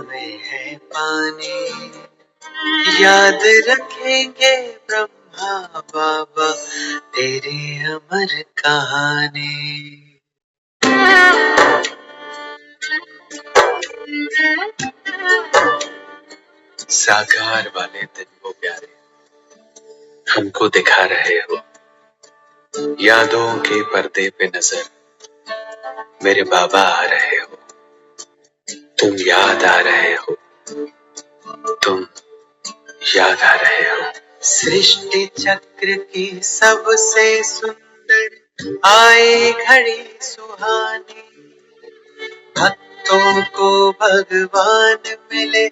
में है पानी, याद रखेंगे ब्रह्मा बाबा तेरी अमर कहानी। साकार वाले दिन वो प्यारे हमको दिखा रहे हो, यादों के पर्दे पे नजर मेरे बाबा आ रहे हो। तुम याद आ रहे हो, तुम याद आ रहे हो। सृष्टि चक्र की सबसे सुंदर आए घड़ी सुहानी, भक्तों को भगवान मिले,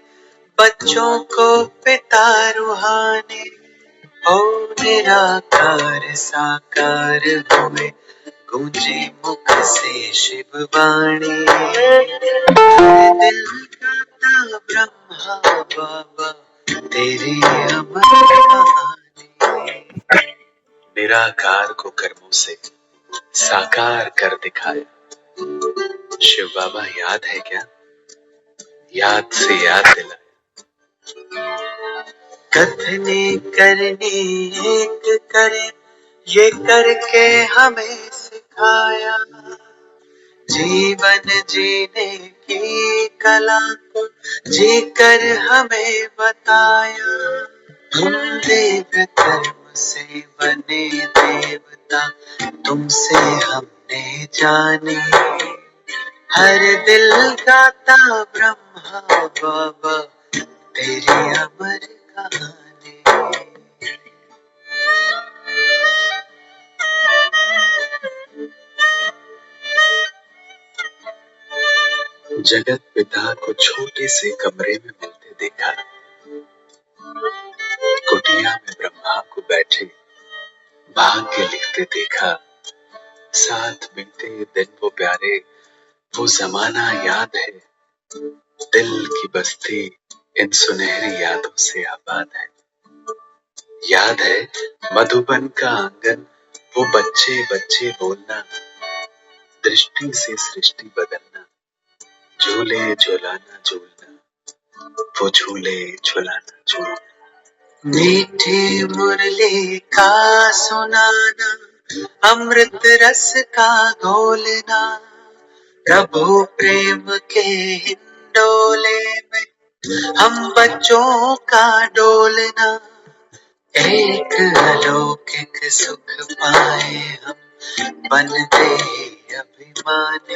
बच्चों को पिता रूहानी। ओ निराकार साकार हुए, गूंजे मुख से शिव वाणी। दिल गाता ब्रह्मा बाबा तेरी अमर कहानी। निराकार को कर्मों से साकार कर दिखाया, शिव बाबा याद है क्या? याद से याद दिलाया। कथने करने एक करे, ये करके हमें सिखाया, जीवन जीने की कला को जीकर हमें बताया। हम देव कर्म से बने देवता, तुमसे हमने जाने, हर दिल गाता ब्रह्मा बाबा तेरी अमर कहानी। जगत पिता को छोटे से कमरे में मिलते देखा, कुटिया में ब्रह्मा को बैठे भाग्य लिखते देखा। साथ मिलते दिन वो प्यारे, वो जमाना याद है, दिल की बस्ती इन सुनहरी यादों से आबाद है। याद है मधुबन का आंगन, वो बच्चे बच्चे बोलना, दृष्टि से सृष्टि बदलना, झूले झुलाना झूलना, वो झूले झुलाना झूलना। मीठी मुरली का सुनाना, अमृत रस का घोलना, प्रभु प्रेम के हिंडोले में हम बच्चों का डोलना। एक अलौकिक सुख पाए हम बनते ही अभिमानी,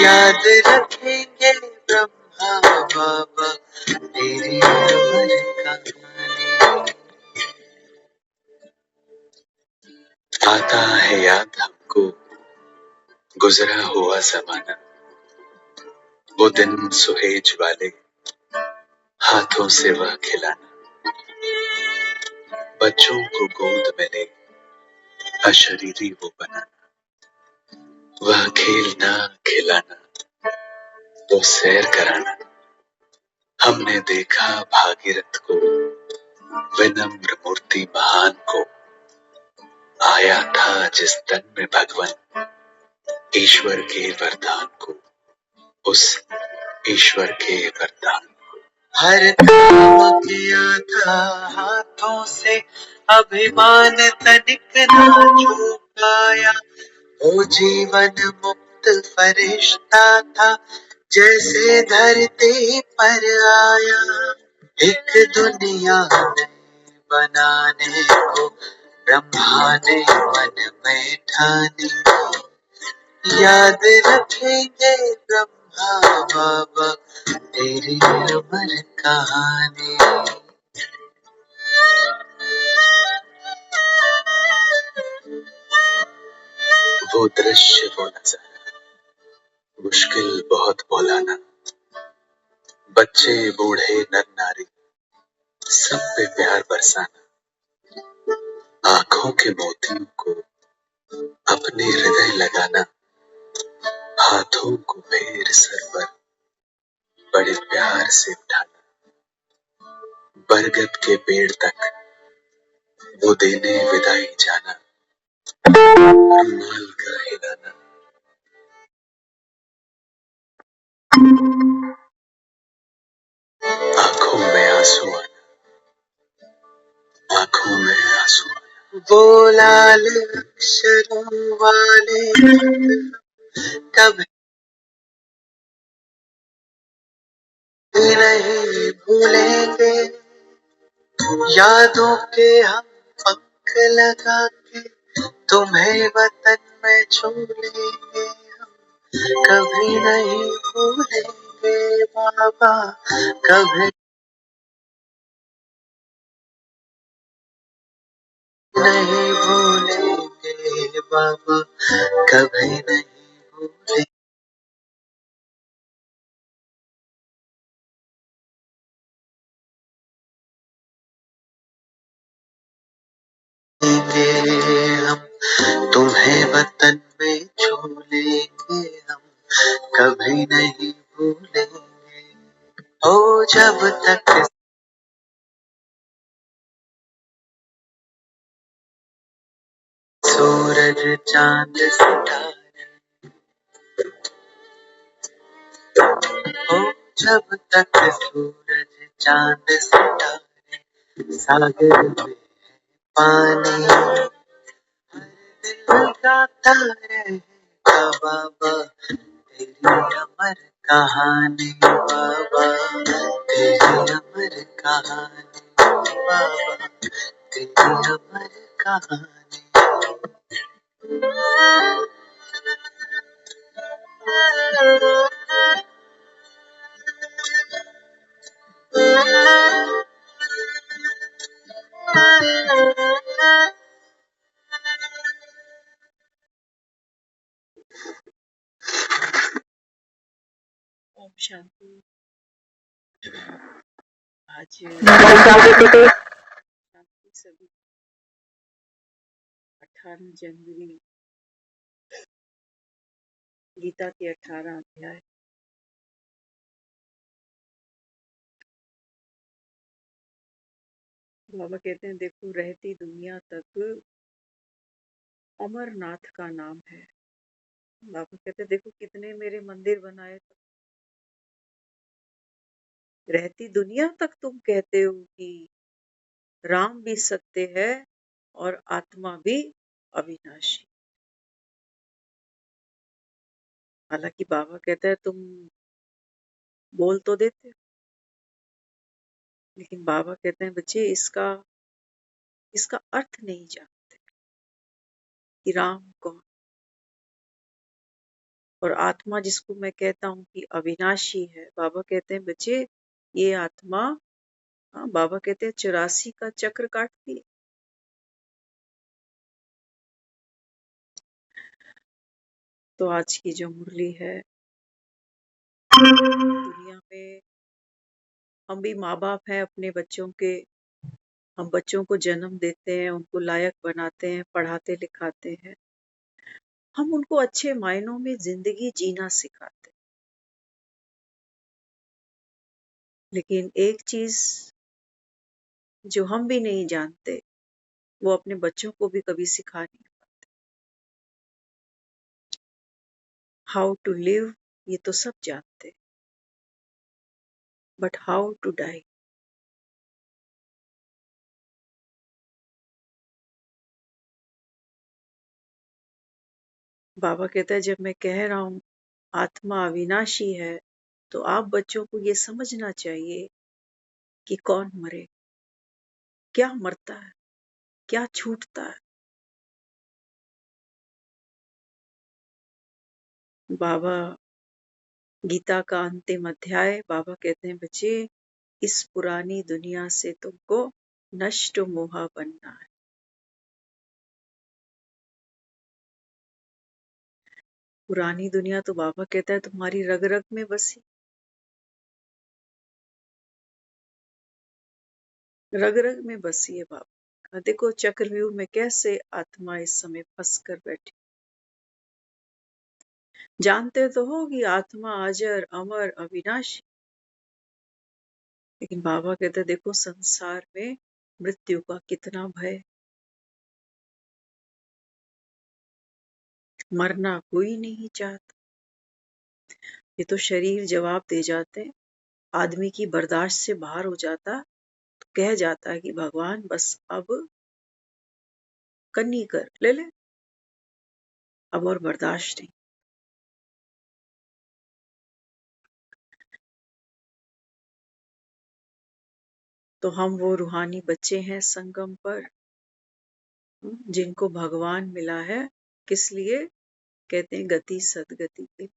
याद रखेंगे ब्रह्मा बाबा तेरी अमर कहानी। आता है याद हमको गुजरा हुआ जमाना, वो दिन सुहेज वाले हाथों से वह खिलाना, बच्चों को गोद में ले अशरीरी वो बनाना, वह खेलना खिलाना, वो सैर कराना। हमने देखा भागीरथ को, विनम्र मूर्ति महान को, आया था जिस तन में भगवान, ईश्वर के वरदान को, उस ईश्वर के वरदान को। हर काम किया था हाथों से, अभिमान तनिक ना झुकाया, वो जीवन मुक्त फरिश्ता था जैसे धरती पर आया। एक दुनिया बनाने को ब्रह्मा ने मन में ठानी, याद रखेंगे ब्रह्मा बाबा तेरी अमर कहानी। वो दृश्य वो नजारा, मुश्किल बहुत बोलाना, बच्चे बूढ़े नर नारी सब पे प्यार बरसाना, आंखों के मोतियों को अपने हृदय लगाना, हाथों को फेर सर पर बड़े प्यार से उठाना, बरगद के पेड़ तक वो देने विदाई जाना, रुमाल का हिलाना। आंसू आना, आंखों में आंसू आना। वो लाल अक्षरों वाले कभी नहीं भूलेंगे, यादों के हम पंख लगा के तुम्हें वतन में छोड़ेंगे, कभी नहीं भूलेंगे बाबा, कभी नहीं भूलेंगे बाबा, कभी नहीं भूलेंगे हम, तुम्हें वतन में छोड़ेंगे हम, कभी नहीं भूलेंगे। ओ जब तक सूरज चांद सितारे, ओ जब तक सूरज चांद सितारे सागर में पानी, हर दिल गाता रहेगा बाबा तेरी अमर कहानी, बाबा तेरी अमर कहानी, बाबा तेरी अमर कहानी। ओम शांति। आज शांति सभी 18 जनवरी, गीता के 18 अध्याय। बाबा कहते हैं देखो रहती दुनिया तक अमरनाथ का नाम है। बाबा कहते हैं देखो कितने मेरे मंदिर बनाए, रहती दुनिया तक तुम कहते हो कि राम भी सत्य है और आत्मा भी अविनाशी। हालांकि बाबा कहते हैं तुम बोल तो देते हो, लेकिन बाबा कहते हैं बच्चे इसका अर्थ नहीं जानते कि राम कौन और आत्मा जिसको मैं कहता हूँ कि अविनाशी है। बाबा कहते हैं बच्चे ये आत्मा, हाँ बाबा कहते हैं 84 का चक्र काटती है। तो आज की जो मुरली है, दुनिया में हम भी माँ बाप हैं अपने बच्चों के, हम बच्चों को जन्म देते हैं, उनको लायक बनाते हैं, पढ़ाते लिखाते हैं, हम उनको अच्छे मायनों में जिंदगी जीना सिखाते हैं। लेकिन एक चीज जो हम भी नहीं जानते वो अपने बच्चों को भी कभी सिखा नहीं पाते। हाउ टू लिव ये तो सब जानते, बट हाउ टू डाई बाबा कहता है जब मैं कह रहा हूं आत्मा अविनाशी है तो आप बच्चों को ये समझना चाहिए कि कौन मरे, क्या मरता है, क्या छूटता है। बाबा गीता का अंतिम अध्याय, बाबा कहते हैं बच्चे इस पुरानी दुनिया से तुमको नष्ट मोहा बनना है। पुरानी दुनिया तो बाबा कहता है तुम्हारी रग रग में बसी, रग रग में बसी है। बाबा देखो चक्रव्यूह में कैसे आत्मा इस समय फंस कर बैठी। जानते तो हो कि आत्मा अजर अमर अविनाशी, लेकिन बाबा कहते हैं देखो संसार में मृत्यु का कितना भय, मरना कोई नहीं चाहता। ये तो शरीर जवाब दे जाते हैं, आदमी की बर्दाश्त से बाहर हो जाता कह जाता है कि भगवान बस अब कन्नी कर ले ले, अब और बर्दाश्त नहीं। तो हम वो रूहानी बच्चे हैं संगम पर, जिनको भगवान मिला है। किस लिए? कहते हैं गति सदगति के।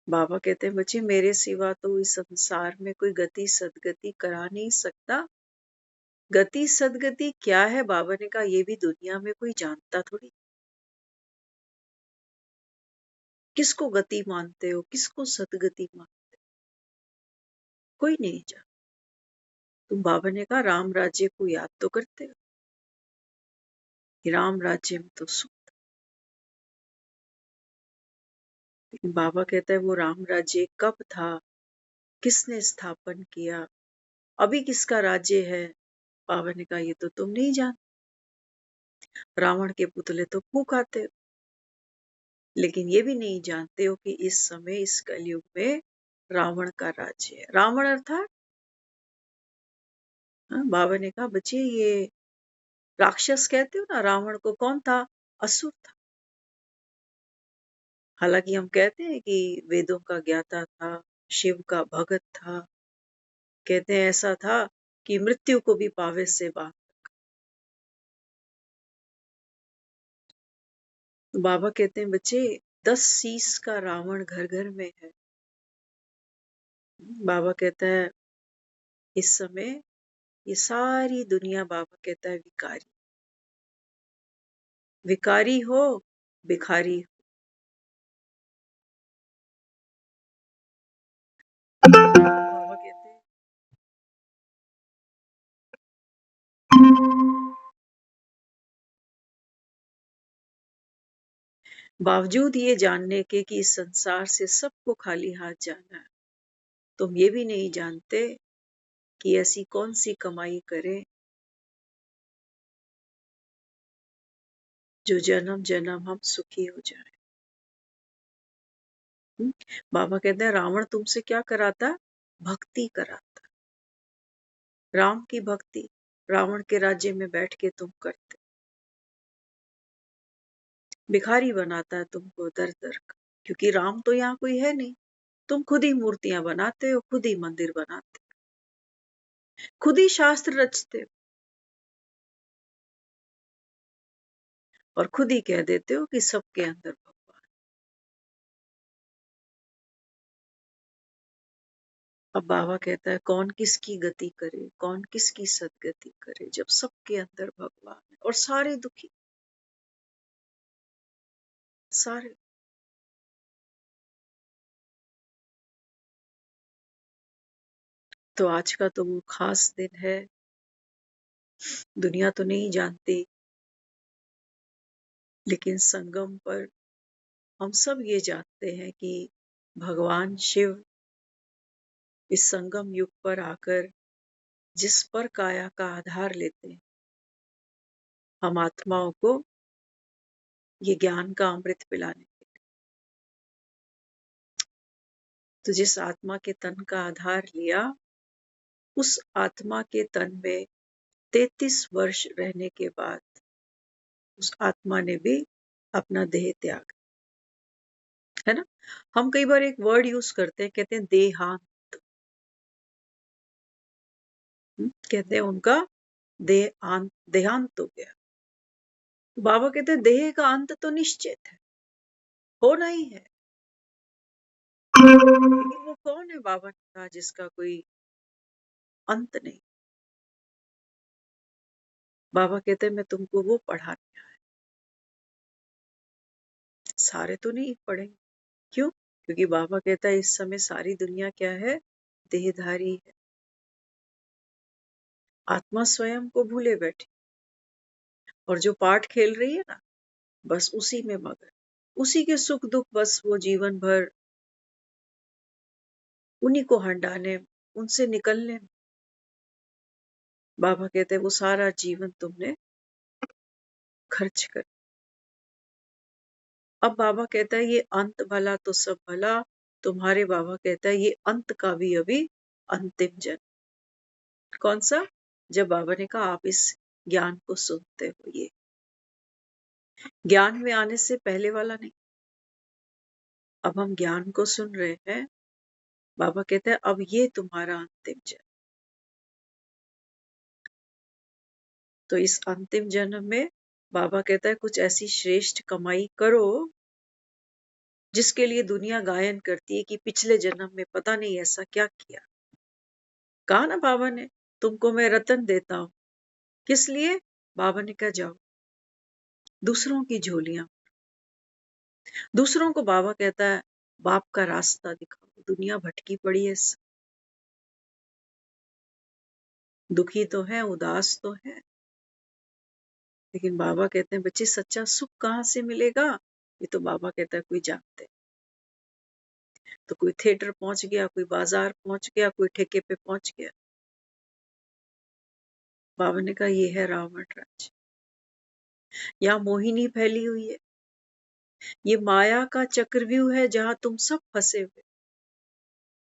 बाबा कहते हैं बच्चे मेरे सिवा तो इस संसार में कोई गति सदगति करा नहीं सकता। गति सदगति क्या है? बाबा ने कहा ये भी दुनिया में कोई जानता थोड़ी। किसको गति मानते हो, किसको सदगति मानते हो? कोई नहीं जानता। तुम बाबा ने कहा राम राज्य को याद तो करते हो कि राम राज्य में तो सुख। लेकिन बाबा कहता है वो राम राज्य कब था, किसने स्थापन किया, अभी किसका राज्य है? बाबा ने कहा ये तो तुम नहीं जानते। रावण के पुतले तो फूंक आते हो, लेकिन ये भी नहीं जानते हो कि इस समय इस कलयुग में रावण का राज्य है। रावण अर्थात बाबा ने कहा बच्चे ये राक्षस कहते हो ना, रावण को कौन था? असुर था। हालांकि हम कहते हैं कि वेदों का ज्ञाता था, शिव का भगत था, कहते हैं ऐसा था कि मृत्यु को भी पावे से बांध। तो बाबा कहते हैं बच्चे 10 शीश का रावण घर घर में है। बाबा कहता है इस समय ये सारी दुनिया, बाबा कहता है विकारी, विकारी हो भिखारी हो। बाबा कहते हैं बावजूद ये जानने के कि इस संसार से सबको खाली हाथ जाना है, तुम ये भी नहीं जानते कि ऐसी कौन सी कमाई करें जो जन्म जन्म हम सुखी हो जाए। बाबा कहते हैं रावण तुमसे क्या कराता? भक्ति कराता। राम की भक्ति रावण के राज्य में बैठ के तुम करते। भिखारी बनाता है तुमको दर दर का, क्योंकि राम तो यहाँ कोई है नहीं। तुम खुद ही मूर्तियां बनाते हो, खुद ही मंदिर बनाते हो, खुद ही शास्त्र रचते हो और खुद ही कह देते हो कि सबके अंदर भगवान। अब बाबा कहता है कौन किसकी गति करे, कौन किसकी सदगति करे, जब सबके अंदर भगवान है और सारे दुखी, सारे। तो आज का तो वो खास दिन है। दुनिया तो नहीं जानती, लेकिन संगम पर हम सब ये जानते हैं कि भगवान शिव इस संगम युग पर आकर जिस पर काया का आधार लेते हैं, हम आत्माओं को ये ज्ञान का अमृत पिलाने के लिए। तो जिस आत्मा के तन का आधार लिया, उस आत्मा के तन में 33 वर्ष रहने के बाद उस आत्मा ने भी अपना देह त्याग, है ना। हम कई बार एक वर्ड यूज करते हैं, कहते हैं देहांत। कहते हैं उनका देहांत हो गया। बाबा कहते हैं देह का अंत तो निश्चित है, होना ही है। लेकिन वो कौन है? बाबा ने कहा जिसका कोई अंत नहीं। बाबा कहते हैं मैं तुमको वो पढ़ाने आया। सारे तो नहीं पढ़ेंगे। क्यों? क्योंकि बाबा कहता है इस समय सारी दुनिया क्या है? देहधारी है। आत्मा स्वयं को भूले बैठी और जो पाठ खेल रही है ना, बस उसी में मगन, उसी के सुख दुख, बस वो जीवन भर उन्हीं को हंडाने, उनसे निकलने में। बाबा कहते हैं वो सारा जीवन तुमने खर्च कर। अब बाबा कहता है ये अंत भला तो सब भला, तुम्हारे बाबा कहता है ये अंत का भी अभी अंतिम जन्म। कौन सा? जब बाबा ने कहा आप इस ज्ञान को सुनते हो, ये ज्ञान में आने से पहले वाला नहीं। अब हम ज्ञान को सुन रहे हैं। बाबा कहते हैं अब ये तुम्हारा अंतिम जन्म। तो इस अंतिम जन्म में बाबा कहता है कुछ ऐसी श्रेष्ठ कमाई करो जिसके लिए दुनिया गायन करती है कि पिछले जन्म में पता नहीं ऐसा क्या किया। कहा ना बाबा ने तुमको मैं रतन देता हूं, किस लिए? बाबा ने कहा जाओ दूसरों की झोलियां, दूसरों को बाबा कहता है बाप का रास्ता दिखाओ। दुनिया भटकी पड़ी है, दुखी तो है, उदास तो है, लेकिन बाबा कहते हैं बच्चे सच्चा सुख कहाँ से मिलेगा? ये तो बाबा कहता है कोई जानते। तो कोई थिएटर पहुंच गया, कोई बाजार पहुंच गया, कोई ठेके पे पहुंच गया। बाबा ने कहा ये है रावण राज्य, यहाँ मोहिनी फैली हुई है, ये माया का चक्रव्यूह है जहां तुम सब फंसे हुए,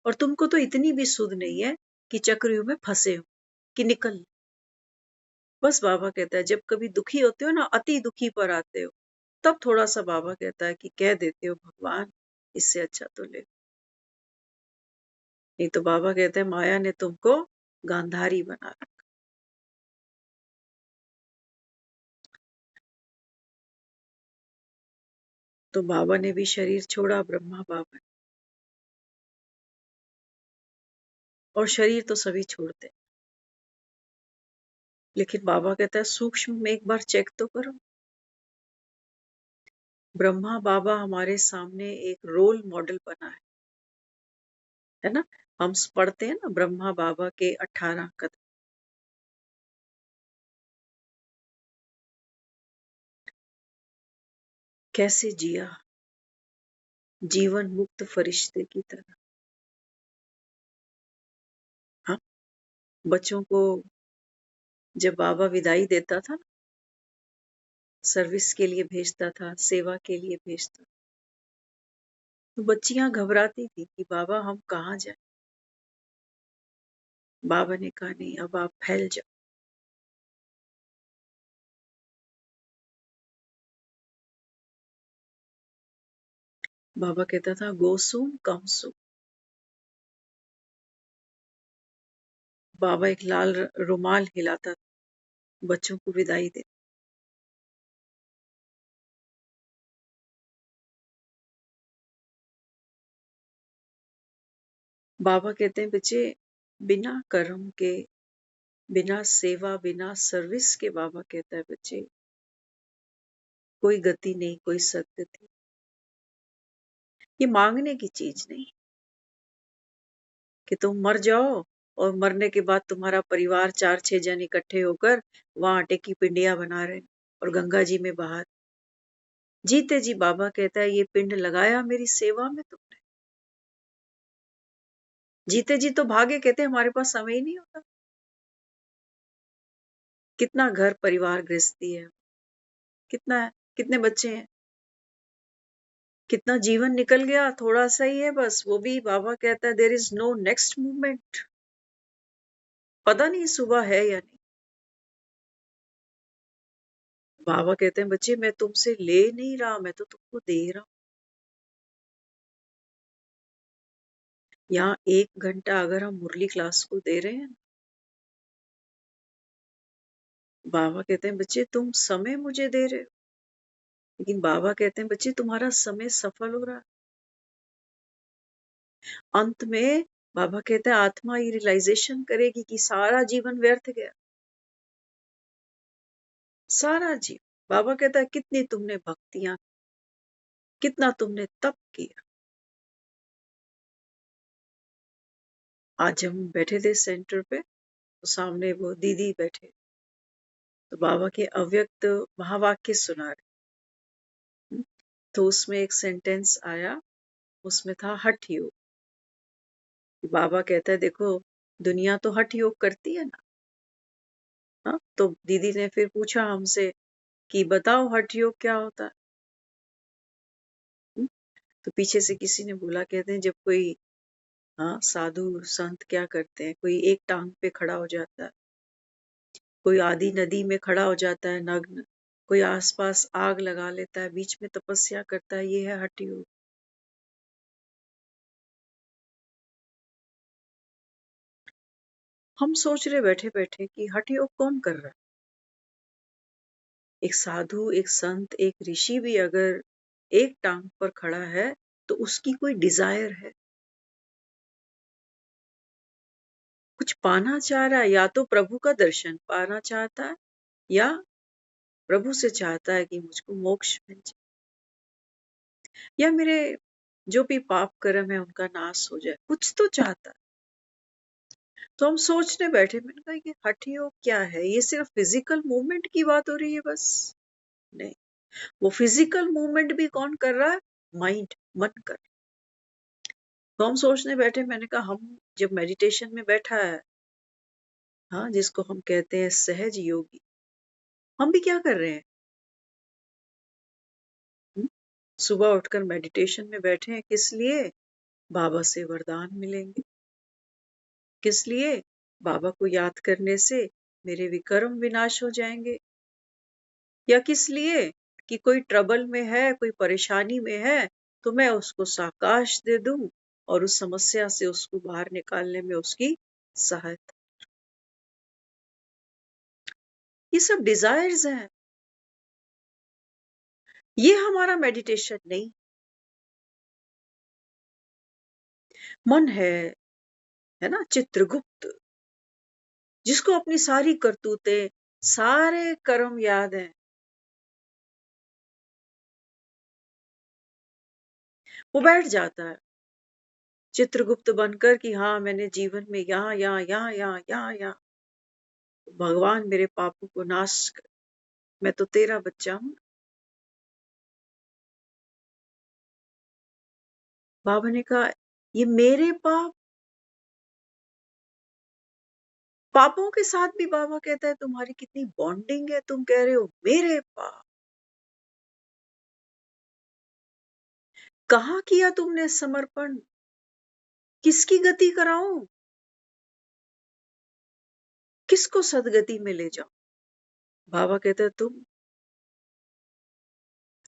और तुमको तो इतनी भी सुध नहीं है कि चक्रव्यूह में फंसे हो कि निकल। बस बाबा कहता है जब कभी दुखी होते हो ना, अति दुखी पर आते हो, तब थोड़ा सा बाबा कहता है कि कह देते हो भगवान इससे अच्छा तो ले। नहीं तो बाबा कहते हैं माया ने तुमको गांधारी बना रखा। तो बाबा ने भी शरीर छोड़ा, ब्रह्मा बाबा ने। और शरीर तो सभी छोड़ते हैं, लेकिन बाबा कहता है सूक्ष्म में एक बार चेक तो करो। ब्रह्मा बाबा हमारे सामने एक रोल मॉडल बना है ना। हम पढ़ते हैं ना ब्रह्मा बाबा के 18 कदम। कैसे जिया जीवन मुक्त फरिश्ते की तरह। हाँ, बच्चों को जब बाबा विदाई देता था, सर्विस के लिए भेजता था, सेवा के लिए भेजता, तो बच्चियां घबराती थी कि बाबा हम कहाँ जाए। बाबा ने कहा नहीं, अब आप फैल जाओ। बाबा कहता था गो सून कम सून। बाबा एक लाल रुमाल हिलाता था, बच्चों को विदाई दे। बाबा कहते हैं बच्चे बिना कर्म के, बिना सेवा, बिना सर्विस के, बाबा कहता है बच्चे कोई गति नहीं, कोई सदगति। ये मांगने की चीज नहीं कि तुम मर जाओ और मरने के बाद तुम्हारा परिवार 4-6 जन इकट्ठे होकर वहां आटे की पिंडियां बना रहे और गंगा जी में बहा। जीते जी बाबा कहता है ये पिंड लगाया मेरी सेवा में तुमने। जीते जी तो भागे, कहते हमारे पास समय ही नहीं होता। कितना घर परिवार गृहस्थी है, कितना है, कितने बच्चे हैं, कितना जीवन निकल गया, थोड़ा सा ही है बस। वो भी बाबा कहता है there is no next movement. पता नहीं सुबह है या नहीं। बाबा कहते हैं बच्चे मैं तुमसे ले नहीं रहा, मैं तो तुमको दे रहा हूं। यहाँ 1 घंटा अगर हम मुरली क्लास को दे रहे हैं, बाबा कहते हैं बच्चे तुम समय मुझे दे रहे हो, लेकिन बाबा कहते हैं बच्चे तुम्हारा समय सफल हो रहा है। अंत में बाबा कहते हैं आत्मा ये रियलाइजेशन करेगी कि सारा जीवन व्यर्थ गया, सारा जीवन। बाबा कहता है कितनी तुमने भक्तियां, कितना तुमने तप किया। आज हम बैठे थे सेंटर पे, तो सामने वो दीदी बैठे, तो बाबा के अव्यक्त महावाक्य सुना रहे। तो उसमें एक सेंटेंस आया, उसमें था हठ योग। बाबा कहता है देखो दुनिया तो हठ योग करती है ना। हाँ, तो दीदी ने फिर पूछा हमसे कि बताओ हठ योग क्या होता है। हम्म, तो पीछे से किसी ने बोला कहते हैं जब कोई हाँ, साधु संत क्या करते हैं, कोई एक टांग पे खड़ा हो जाता है, कोई आधी नदी में खड़ा हो जाता है नग्न, कोई आसपास आग लगा लेता है, बीच में तपस्या करता है। ये है हठ योग। हम सोच रहे बैठे बैठे कि हठ योग कौन कर रहा है। एक साधु, एक संत, एक ऋषि भी अगर एक टांग पर खड़ा है तो उसकी कोई डिजायर है, कुछ पाना चाह रहा है, या तो प्रभु का दर्शन पाना चाहता है या प्रभु से चाहता है कि मुझको मोक्ष मिल जाए, या मेरे जो भी पाप कर्म है उनका नाश हो जाए, कुछ तो चाहता है। तो हम सोचने बैठे, मैंने कहा ये हठ योग क्या है, ये सिर्फ फिजिकल मूवमेंट की बात हो रही है बस? नहीं, वो फिजिकल मूवमेंट भी कौन कर रहा है? माइंड, मन कर। तो हम सोचने बैठे, मैंने कहा हम जब मेडिटेशन में बैठा है, हाँ, जिसको हम कहते हैं सहज योगी, हम भी क्या कर रहे हैं? हुँ? सुबह उठकर मेडिटेशन में बैठे हैं, किस लिए? बाबा से वरदान मिलेंगे। किस लिए? बाबा को याद करने से मेरे विकर्म विनाश हो जाएंगे। या किस लिए? कि कोई ट्रबल में है, कोई परेशानी में है, तो मैं उसको साकाश दे दूं और उस समस्या से उसको बाहर निकालने में उसकी सहायता। ये सब डिजायर्स हैं। ये हमारा मेडिटेशन नहीं। मन है ना, चित्रगुप्त, जिसको अपनी सारी करतूतें, सारे कर्म याद हैं। वो बैठ जाता है चित्रगुप्त बनकर कि हाँ, मैंने जीवन में यहाँ यहाँ यहाँ यहाँ यहाँ यहाँ, भगवान मेरे पापों को नाश कर, मैं तो तेरा बच्चा हूँ। बाबा ने कहा ये मेरे पाप, पापों के साथ भी बाबा कहता है तुम्हारी कितनी बॉन्डिंग है, तुम कह रहे हो मेरे पाप। कहाँ किया तुमने समर्पण? किसकी गति कराऊं? किसको सदगति में ले जाऊं? बाबा कहता है तुम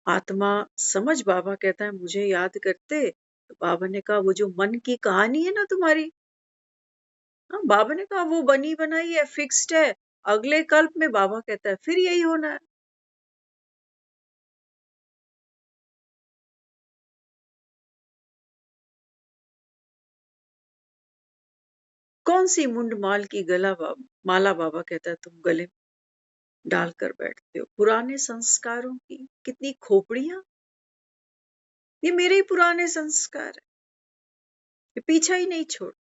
आत्मा समझ। बाबा कहता है मुझे याद करते। तो बाबा ने कहा वो जो मन की कहानी है ना तुम्हारी, हाँ, बाबा ने कहा वो बनी बनाई है, फिक्स्ड है। अगले कल्प में बाबा कहता है फिर यही होना है। कौन सी मुंड माल की माला बाबा कहता है तुम गले में डालकर बैठते हो? पुराने संस्कारों की कितनी खोपड़ियां। ये मेरे ही पुराने संस्कार है, ये पीछा ही नहीं छोड़।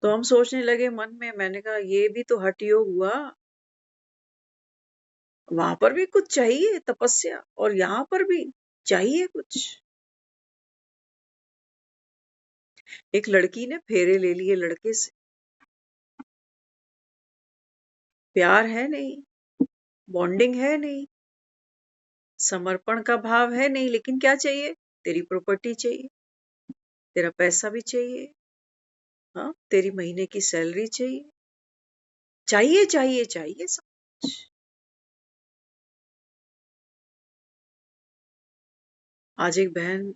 तो हम सोचने लगे मन में, मैंने कहा ये भी तो हठ योग हुआ। वहां पर भी कुछ चाहिए तपस्या, और यहाँ पर भी चाहिए कुछ। एक लड़की ने फेरे ले लिए लड़के से, प्यार है नहीं, बॉन्डिंग है नहीं, समर्पण का भाव है नहीं, लेकिन क्या चाहिए? तेरी प्रॉपर्टी चाहिए, तेरा पैसा भी चाहिए, हाँ, तेरी महीने की सैलरी चाहिए, चाहिए चाहिए चाहिए सब कुछ। आज एक बहन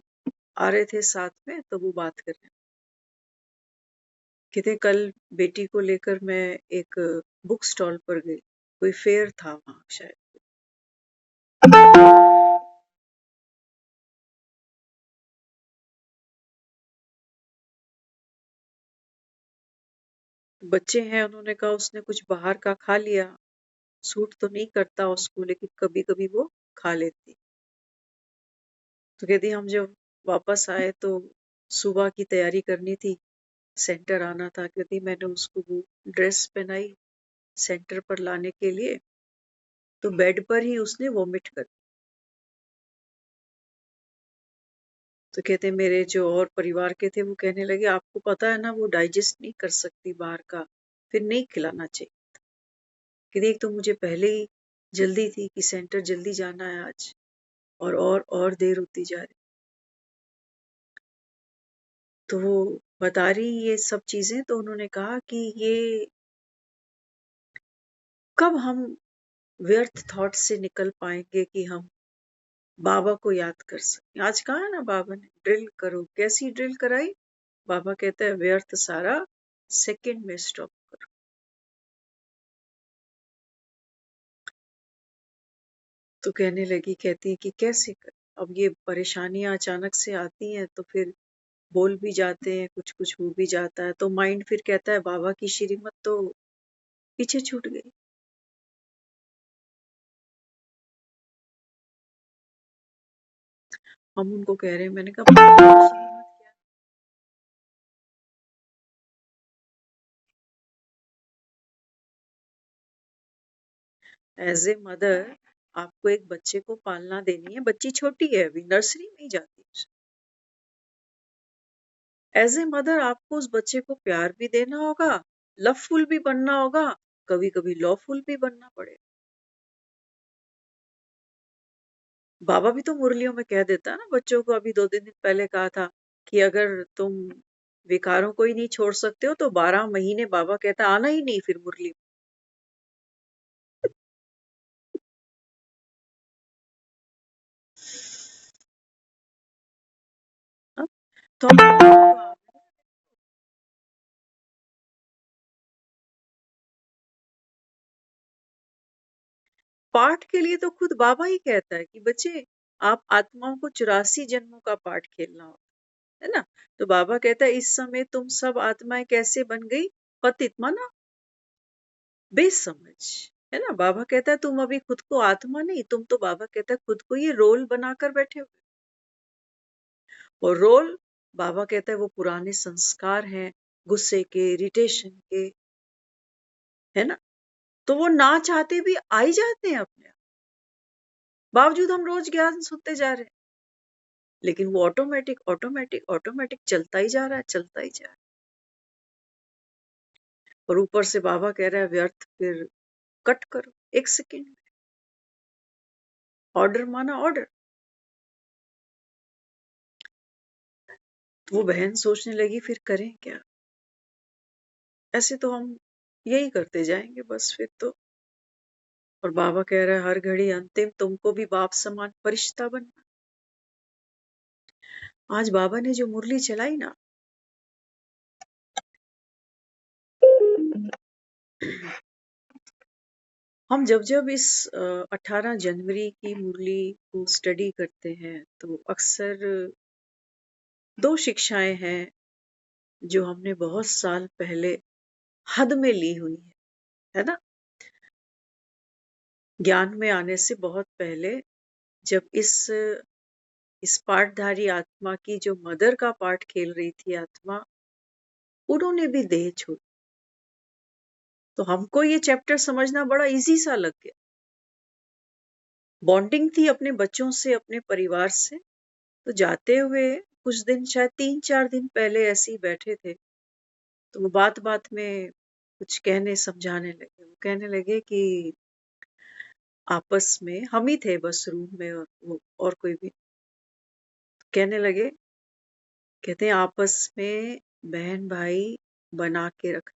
आ रहे थे साथ में, तो वो बात कर रहे, कहते कल बेटी को लेकर मैं एक बुक स्टॉल पर गई, कोई फेयर था वहां शायद। बच्चे हैं, उन्होंने कहा उसने कुछ बाहर का खा लिया, सूट तो नहीं करता उसको, लेकिन कभी कभी वो खा लेती। तो कहती हम जब वापस आए तो सुबह की तैयारी करनी थी, सेंटर आना था, कहती मैंने उसको वो ड्रेस पहनाई सेंटर पर लाने के लिए, तो बेड पर ही उसने वॉमिट कर। तो कहते मेरे जो और परिवार के थे वो कहने लगे आपको पता है ना वो डाइजेस्ट नहीं कर सकती बाहर का, फिर नहीं खिलाना चाहिए। कहती एक तो मुझे पहले ही जल्दी थी कि सेंटर जल्दी जाना है आज, और देर होती जा रही। तो वो बता रही ये सब चीजें, तो उन्होंने कहा कि ये कब हम व्यर्थ थॉट से निकल पाएंगे कि हम बाबा को याद कर सकें। आज कहा ना बाबा ने ड्रिल करो, कैसी ड्रिल कराई? बाबा कहता है व्यर्थ सारा सेकंड में स्टॉप करो। तो कहने लगी, कहती है कि कैसे कर, अब ये परेशानियां अचानक से आती हैं तो फिर बोल भी जाते हैं, कुछ कुछ हो भी जाता है, तो माइंड फिर कहता है बाबा की श्रीमत तो पीछे छूट गई। हम उनको कह रहे हैं, मैंने कहा बाबा की श्रीमत क्या है? एज ए मदर आपको एक बच्चे को पालना देनी है, बच्ची छोटी है, अभी नर्सरी में ही जाती है। एज ए मदर आपको उस बच्चे को प्यार भी देना होगा, लवफुल भी बनना होगा, कभी कभी लॉफुल भी बनना पड़ेगा। बाबा भी तो मुरलियों में कह देता है ना बच्चों को, अभी 2 दिन पहले कहा था कि अगर तुम विकारों को ही नहीं छोड़ सकते हो तो 12 महीने बाबा कहता आना ही नहीं फिर मुरली में। हाँ? तो हम पाठ के लिए तो खुद बाबा ही कहता है कि बच्चे आप आत्माओं को 84 जन्मों का पाठ खेलना हो, है ना? तो बाबा कहता है इस समय तुम सब आत्माएं कैसे बन गई? पतित माना बेसमझ, है ना? बाबा कहता है तुम अभी खुद को आत्मा नहीं, तुम तो बाबा कहता है खुद को ये रोल बनाकर बैठे हो। और रोल बाबा कहता है वो पुराने संस्कार हैं, गुस्से के, इरिटेशन के, है ना? तो वो ना चाहते भी आ ही जाते हैं अपने आप, बावजूद हम रोज ज्ञान सुनते जा रहे हैं, लेकिन वो ऑटोमेटिक ऑटोमेटिक ऑटोमेटिक चलता ही जा रहा है, चलता ही जा रहा है। और ऊपर से बाबा कह रहा है व्यर्थ फिर कट करो 1 सेकेंड में, ऑर्डर माना ऑर्डर। तो वो बहन सोचने लगी फिर करें क्या? ऐसे तो हम यही करते जाएंगे बस फिर तो। और बाबा कह रहा है हर घड़ी अंतिम तुमको भी बाप समान फरिश्ता बनना। आज बाबा ने जो मुरली चलाई ना, हम जब जब इस 18 जनवरी की मुरली को स्टडी करते हैं तो अक्सर 2 शिक्षाएं हैं जो हमने बहुत साल पहले हद में ली हुई है ना? ज्ञान में आने से बहुत पहले, जब इस पाठधारी आत्मा की जो मदर का पाठ खेल रही थी आत्मा, उन्होंने भी देह छोड़ी। तो हमको ये चैप्टर समझना बड़ा इजी सा लग गया। बॉन्डिंग थी अपने बच्चों से, अपने परिवार से। तो जाते हुए कुछ दिन, शायद 3-4 दिन पहले ऐसे ही बैठे थे, तो वो बात बात में कुछ कहने समझाने लगे। वो कहने लगे कि आपस में हम ही थे बस रूम में, और वो और कोई भी। कहने लगे, कहते हैं आपस में बहन भाई बना के रख।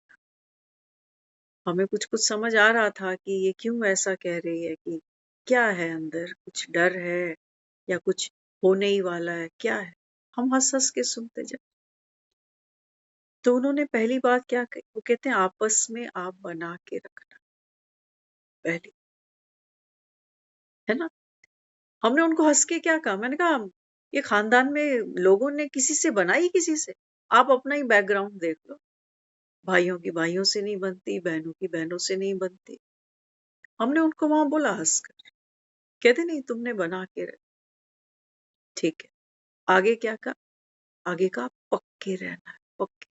हमें कुछ कुछ समझ आ रहा था कि ये क्यों ऐसा कह रही है, कि क्या है अंदर, कुछ डर है या कुछ होने ही वाला है, क्या है? हम हंस हंस के सुनते जाए। तो उन्होंने पहली बात क्या कही, वो कहते हैं आपस में आप बना के रखना, पहली, है ना? हमने उनको हंस के क्या कहा, मैंने कहा ये खानदान में लोगों ने किसी से बनाई, किसी से? आप अपना ही बैकग्राउंड देख लो, भाइयों की भाइयों से नहीं बनती, बहनों की बहनों से नहीं बनती। हमने उनको वहां बोला हंसकर, कहते नहीं तुमने बना के रख। ठीक है, आगे क्या कहा? आगे कहा पक्के रहना है, पक्के।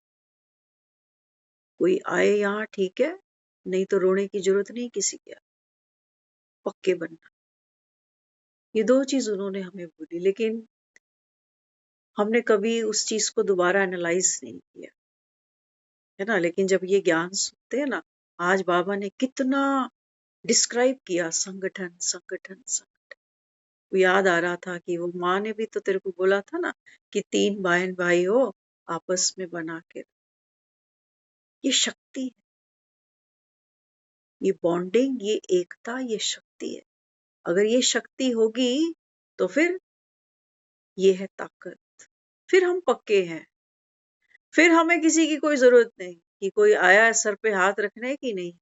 कोई आए यहाँ ठीक है, नहीं तो रोने की जरूरत नहीं किसी के, पक्के बनना। ये 2 चीज उन्होंने हमें बोली, लेकिन हमने कभी उस चीज को दोबारा एनालाइज नहीं किया, है ना? लेकिन जब ये ज्ञान सुनते हैं ना, आज बाबा ने कितना डिस्क्राइब किया, संगठन संगठन संगठन। वो याद आ रहा था कि वो माँ ने भी तो तेरे को बोला था ना कि 3 बहन भाई हो, आपस में बना के। ये शक्ति है, ये बॉन्डिंग, ये एकता, ये शक्ति है। अगर ये शक्ति होगी तो फिर ये है ताकत। फिर हम पक्के हैं, फिर हमें किसी की कोई जरूरत नहीं कि कोई आया है सर पे हाथ रखने की, नहीं,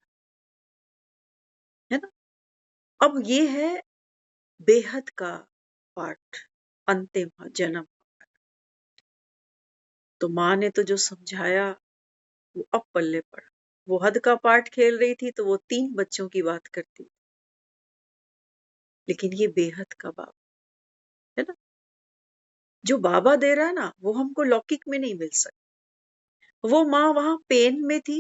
है ना। अब ये है बेहद का पाठ, अंतिम जन्म। तो माँ ने तो जो समझाया वो अब पल्ले पड़ा। वो हद का पाठ खेल रही थी तो वो 3 बच्चों की बात करती, लेकिन ये बेहद का बाबा, है ना। जो बाबा दे रहा है ना वो हमको लौकिक में नहीं मिल सकता। वो माँ वहां पेन में थी,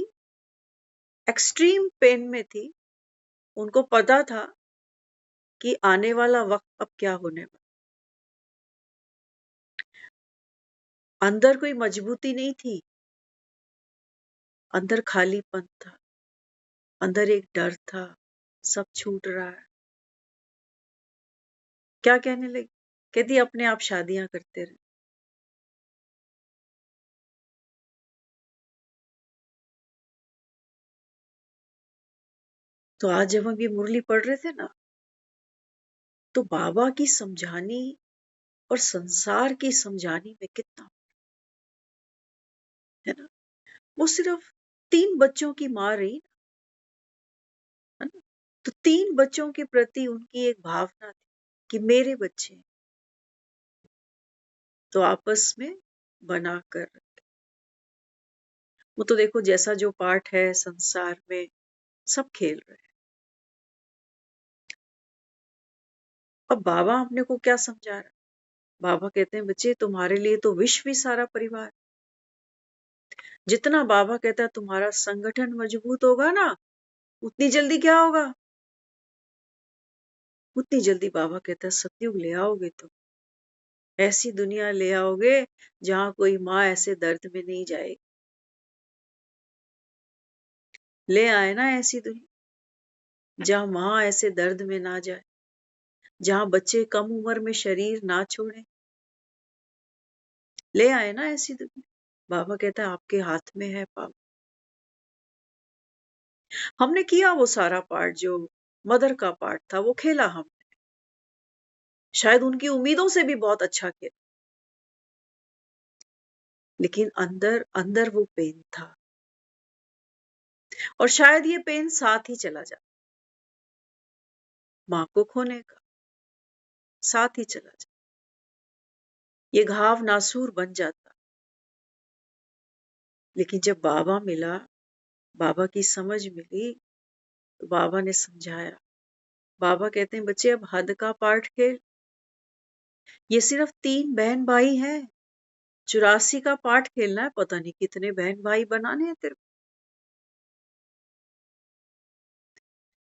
एक्सट्रीम पेन में थी। उनको पता था कि आने वाला वक्त अब क्या होने वाला। अंदर कोई मजबूती नहीं थी, अंदर खालीपन था, अंदर एक डर था, सब छूट रहा है। क्या कहने लगी? कहती अपने आप शादियां करते रहे। तो आज जब हम ये मुरली पढ़ रहे थे ना, तो बाबा की समझानी और संसार की समझानी में कितना, है ना। वो सिर्फ 3 बच्चों की माँ रही, है ना। तो 3 बच्चों के प्रति उनकी एक भावना थी कि मेरे बच्चे, तो आपस में बनाकर। वो तो देखो जैसा जो पार्ट है संसार में, सब खेल रहे हैं। अब बाबा अपने को क्या समझा रहा है? बाबा कहते हैं बच्चे तुम्हारे लिए तो विश्व ही सारा परिवार। जितना बाबा कहता है तुम्हारा संगठन मजबूत होगा ना, उतनी जल्दी क्या होगा, उतनी जल्दी बाबा कहता है सतयुग ले आओगे। तो ऐसी दुनिया ले आओगे जहां कोई माँ ऐसे दर्द में नहीं जाएगी। ले आए ना ऐसी दुनिया जहां माँ ऐसे दर्द में ना जाए, जहां बच्चे कम उम्र में शरीर ना छोड़े। ले आए ना ऐसी दुनिया। बाबा कहता है आपके हाथ में है पाप। हमने किया वो सारा पार्ट, जो मदर का पार्ट था वो खेला हम, शायद उनकी उम्मीदों से भी बहुत अच्छा खेला, लेकिन अंदर अंदर वो पेन था। और शायद ये पेन साथ ही चला जाता, माँ को खोने का साथ ही चला जाता, ये घाव नासूर बन जाता। लेकिन जब बाबा मिला, बाबा की समझ मिली, तो बाबा ने समझाया। बाबा कहते हैं बच्चे अब हद का पार्ट खेल। ये सिर्फ 3 बहन भाई हैं, 84 का पार्ट खेलना है। पता नहीं कितने बहन भाई बनाने हैं तेरे को।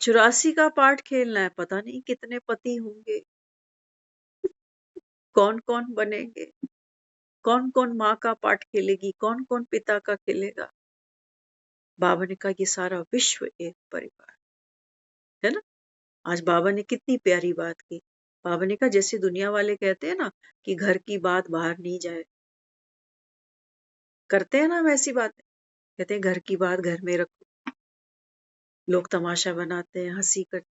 84 का पार्ट खेलना है, पता नहीं कितने पति होंगे, कौन कौन बनेंगे, कौन कौन माँ का पार्ट खेलेगी, कौन कौन पिता का खेलेगा। बाबा ने कहा ये सारा विश्व एक परिवार, है ना। आज बाबा ने कितनी प्यारी बात की। बाबा ने कहा जैसे दुनिया वाले कहते हैं ना कि घर की बात बाहर नहीं जाए, करते हैं ना हम ऐसी बातें, कहते हैं घर की बात घर में रखो। लोग तमाशा बनाते हैं, हंसी करते।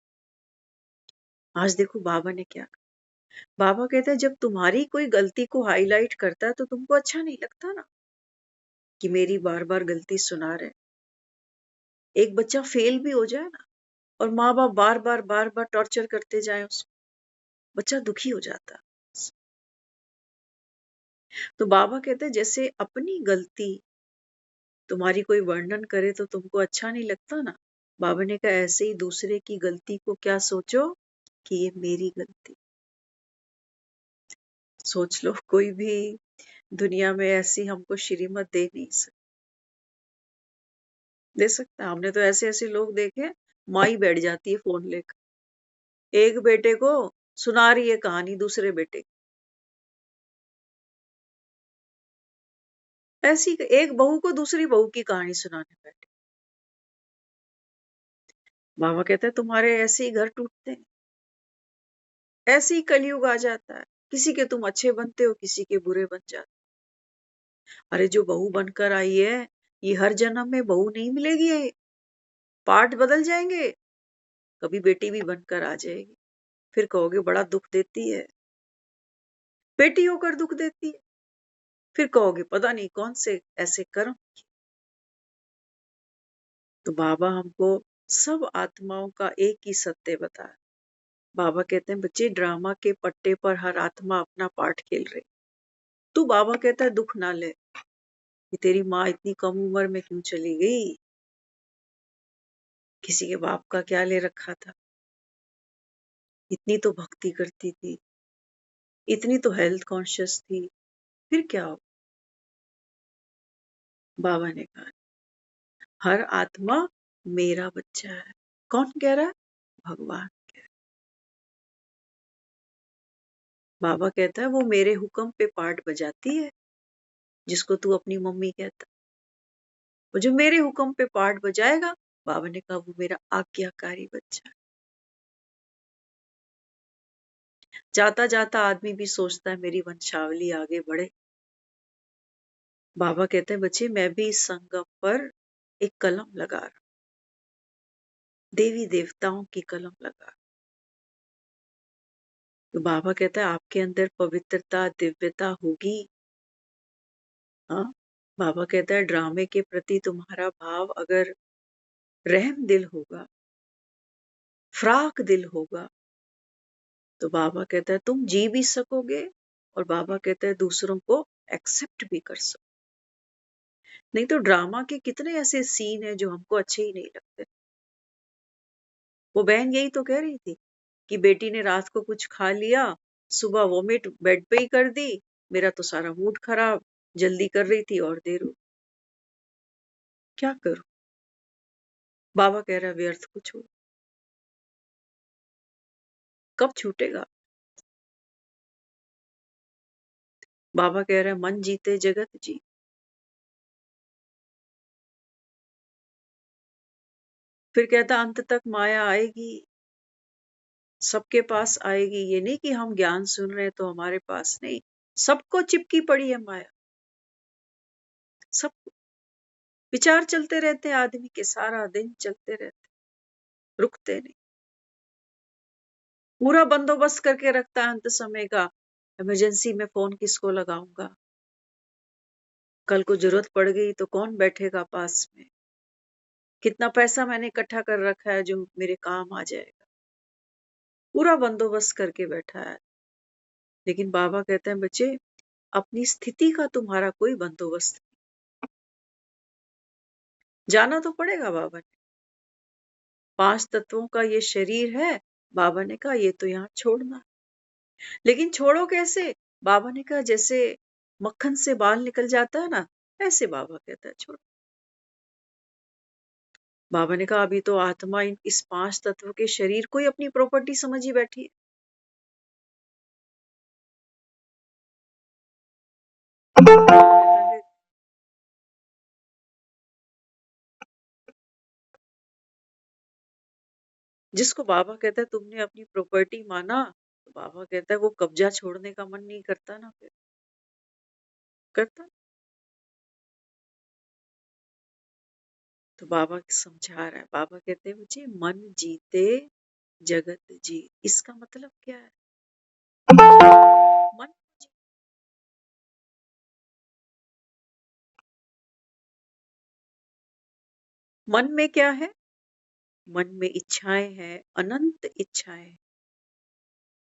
आज देखो बाबा ने क्या कहा। बाबा कहते हैं जब तुम्हारी कोई गलती को हाईलाइट करता है तो तुमको अच्छा नहीं लगता ना, कि मेरी बार बार गलती सुना रहे। एक बच्चा फेल भी हो जाए ना, और माँ बाप बार बार टॉर्चर करते जाए उसको, बच्चा दुखी हो जाता। तो बाबा कहते हैं जैसे अपनी गलती तुम्हारी कोई वर्णन करे तो तुमको अच्छा नहीं लगता ना, बाबा ने कहा ऐसे ही दूसरे की गलती को क्या सोचो कि ये मेरी गलती। सोच लो कोई भी दुनिया में ऐसी हमको श्रीमत दे नहीं सकता, दे सकता। हमने तो ऐसे ऐसे लोग देखे, माँ ही बैठ जाती है फोन लेकर, एक बेटे को सुना रही है कहानी दूसरे बेटे की। ऐसी एक बहू को दूसरी बहू की कहानी सुनाने बैठे। बाबा कहते हैं तुम्हारे ऐसे ही घर टूटते हैं, ऐसे ही कलयुग आ जाता है। किसी के तुम अच्छे बनते हो, किसी के बुरे बन जाते अरे जो बहू बनकर आई है, ये हर जन्म में बहू नहीं मिलेगी, ये पार्ट बदल जाएंगे, कभी बेटी भी बनकर आ जाएगी, फिर कहोगे बड़ा दुख देती है, बेटी होकर दुख देती है, फिर कहोगे पता नहीं कौन से ऐसे कर्म। तो बाबा हमको सब आत्माओं का एक ही सत्य बताया। बाबा कहते हैं बच्चे ड्रामा के पट्टे पर हर आत्मा अपना पार्ट खेल रही। तू बाबा कहता है दुख ना ले कि तेरी माँ इतनी कम उम्र में क्यों चली गई, किसी के बाप का क्या ले रखा था, इतनी तो भक्ति करती थी, इतनी तो हेल्थ कॉन्शियस थी, फिर क्या हो। बाबा ने कहा हर आत्मा मेरा बच्चा है। कौन कह रहा है? भगवान कह रहा है। बाबा कहता है वो मेरे हुक्म पे पार्ट बजाती है, जिसको तू अपनी मम्मी कहता, वो जो मेरे हुक्म पे पार्ट बजाएगा, बाबा ने कहा वो मेरा आज्ञाकारी बच्चा है। जाता जाता आदमी भी सोचता है मेरी वंशावली आगे बढ़े। बाबा कहते हैं बच्चे मैं भी इस संगम पर एक कलम लगा रहा, देवी देवताओं की कलम लगा रहा। तो बाबा कहता है आपके अंदर पवित्रता दिव्यता होगी। हाँ, बाबा कहता है ड्रामे के प्रति तुम्हारा भाव अगर रहम दिल होगा, फ्राक दिल होगा, तो बाबा कहता है तुम जी भी सकोगे, और बाबा कहता है दूसरों को एक्सेप्ट भी कर सको। नहीं तो ड्रामा के कितने ऐसे सीन है जो हमको अच्छे ही नहीं लगते। वो बहन यही तो कह रही थी कि बेटी ने रात को कुछ खा लिया, सुबह वोमिट बेड पे ही कर दी, मेरा तो सारा मूड खराब, जल्दी कर रही थी और देर हो, क्या करूं। बाबा कह रहा है व्यर्थ को छोड़, कब छूटेगा। बाबा कह रहे हैं मन जीते जगत जी। फिर कहता अंत तक माया आएगी, सबके पास आएगी। ये नहीं कि हम ज्ञान सुन रहे हैं तो हमारे पास नहीं, सबको चिपकी पड़ी है माया। सब विचार चलते रहते हैं आदमी के, सारा दिन चलते रहते, रुकते नहीं। पूरा बंदोबस्त करके रखता है अंत समय का, इमरजेंसी में फोन किसको लगाऊंगा, कल को जरूरत पड़ गई तो कौन बैठेगा पास में, कितना पैसा मैंने इकट्ठा कर रखा है जो मेरे काम आ जाएगा, पूरा बंदोबस्त करके बैठा है। लेकिन बाबा कहते हैं बच्चे अपनी स्थिति का तुम्हारा कोई बंदोबस्त नहीं, जाना तो पड़ेगा। बाबा ने 5 तत्वों का ये शरीर है, बाबा ने कहा ये तो यहाँ छोड़ना, लेकिन छोड़ो कैसे। बाबा ने कहा जैसे मक्खन से बाल निकल जाता है ना, ऐसे बाबा कहता है छोड़ो। बाबा ने कहा अभी तो आत्मा इस 5 तत्व के शरीर को ही अपनी प्रॉपर्टी समझी बैठी है। जिसको बाबा कहता है तुमने अपनी प्रॉपर्टी माना, तो बाबा कहता है वो कब्जा छोड़ने का मन नहीं करता ना, फिर करता। तो बाबा समझा रहा है, बाबा कहते हैं मुझे मन जीते जगत जी। इसका मतलब क्या है? मन मन में क्या है? मन में इच्छाएं हैं, अनंत इच्छाएं।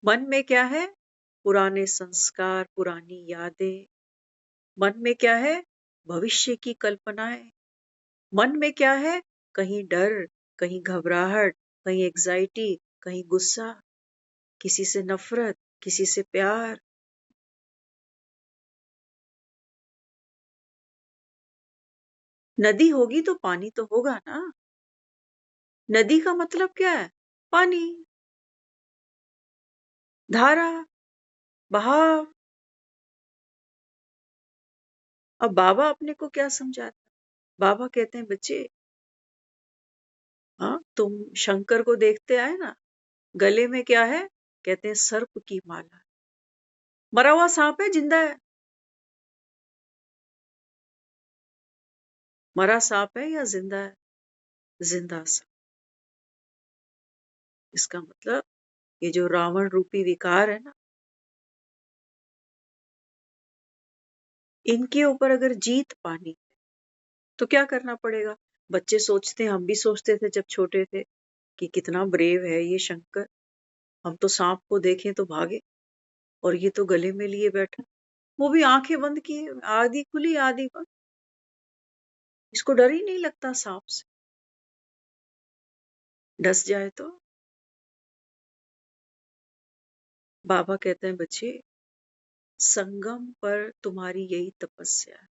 मन में क्या है? पुराने संस्कार, पुरानी यादें। मन में क्या है? भविष्य की कल्पनाएं। मन में क्या है? कहीं डर, कहीं घबराहट, कहीं एग्जाइटी, कहीं गुस्सा, किसी से नफरत, किसी से प्यार। नदी होगी तो पानी तो होगा ना। नदी का मतलब क्या है? पानी, धारा, बहाव। अब बाबा अपने को क्या समझाता? बाबा कहते हैं बच्चे, हाँ तुम शंकर को देखते आए ना, गले में क्या है? कहते हैं सर्प की माला। मरा हुआ सांप है, जिंदा है? मरा सांप है या जिंदा है? जिंदा सांप। इसका मतलब ये जो रावण रूपी विकार है ना, इनके ऊपर अगर जीत पानी है तो क्या करना पड़ेगा? बच्चे सोचते हैं, हम भी सोचते थे जब छोटे थे कि कितना ब्रेव है ये शंकर, हम तो सांप को देखें तो भागे और ये तो गले में लिए बैठा, वो भी आंखें बंद किए, आधी खुली आधी बंद। इसको डर ही नहीं लगता सांप से, डस जाए तो। बाबा कहते हैं बच्चे, संगम पर तुम्हारी यही तपस्या है।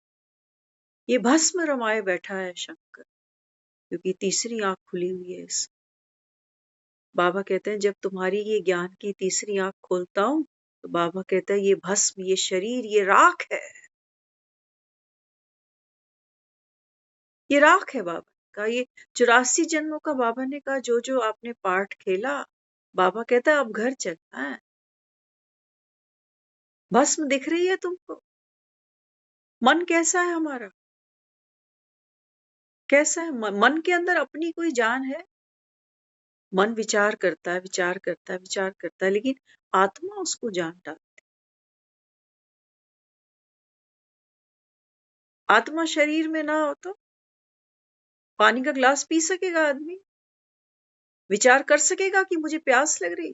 ये भस्म रमाए बैठा है शंकर, क्योंकि तीसरी आंख खुली हुई है इस। बाबा कहते हैं जब तुम्हारी ये ज्ञान की तीसरी आंख खोलता हूं तो बाबा कहता है ये भस्म, ये शरीर, ये राख है, ये राख है। बाबा का ये 84 जन्मों का, बाबा ने कहा जो जो आपने पाठ खेला, बाबा कहता है अब घर चलना है। भस्म दिख रही है तुमको? मन कैसा है हमारा? कैसा है मन के अंदर अपनी कोई जान है? मन विचार करता है, विचार करता है, विचार करता है, लेकिन आत्मा उसको जान डालती। आत्मा शरीर में ना हो तो पानी का ग्लास पी सकेगा आदमी? विचार कर सकेगा कि मुझे प्यास लग रही?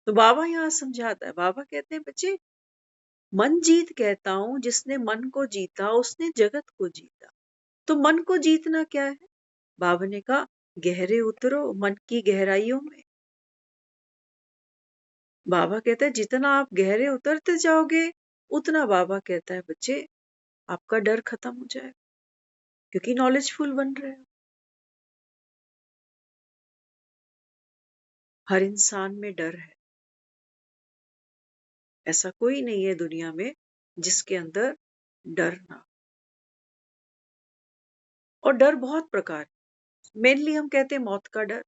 तो बाबा यहाँ समझाता है, बाबा कहते हैं बच्चे, मन जीत कहता हूं, जिसने मन को जीता उसने जगत को जीता। तो मन को जीतना क्या है? बाबा ने कहा गहरे उतरो मन की गहराइयों में। बाबा कहता है जितना आप गहरे उतरते जाओगे उतना, बाबा कहता है बच्चे, आपका डर खत्म हो जाएगा, क्योंकि नॉलेजफुल बन रहे हो। हर इंसान में डर है, ऐसा कोई नहीं है दुनिया में जिसके अंदर डर ना हो। और डर बहुत प्रकार, मेनली हम कहते हैं मौत का डर।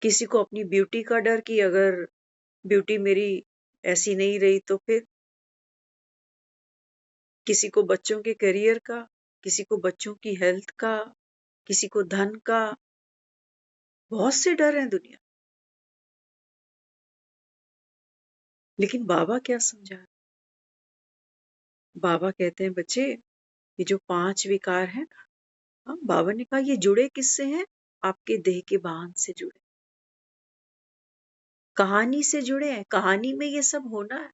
किसी को अपनी ब्यूटी का डर कि अगर ब्यूटी मेरी ऐसी नहीं रही तो फिर, किसी को बच्चों के करियर का, किसी को बच्चों की हेल्थ का, किसी को धन का, बहुत से डर हैं दुनिया। लेकिन बाबा क्या समझा? बाबा कहते हैं बच्चे, ये जो 5 विकार है ना, हाँ, बाबा ने कहा ये जुड़े किससे हैं? आपके देह के बांध से जुड़े, कहानी से जुड़े हैं। कहानी में ये सब होना है।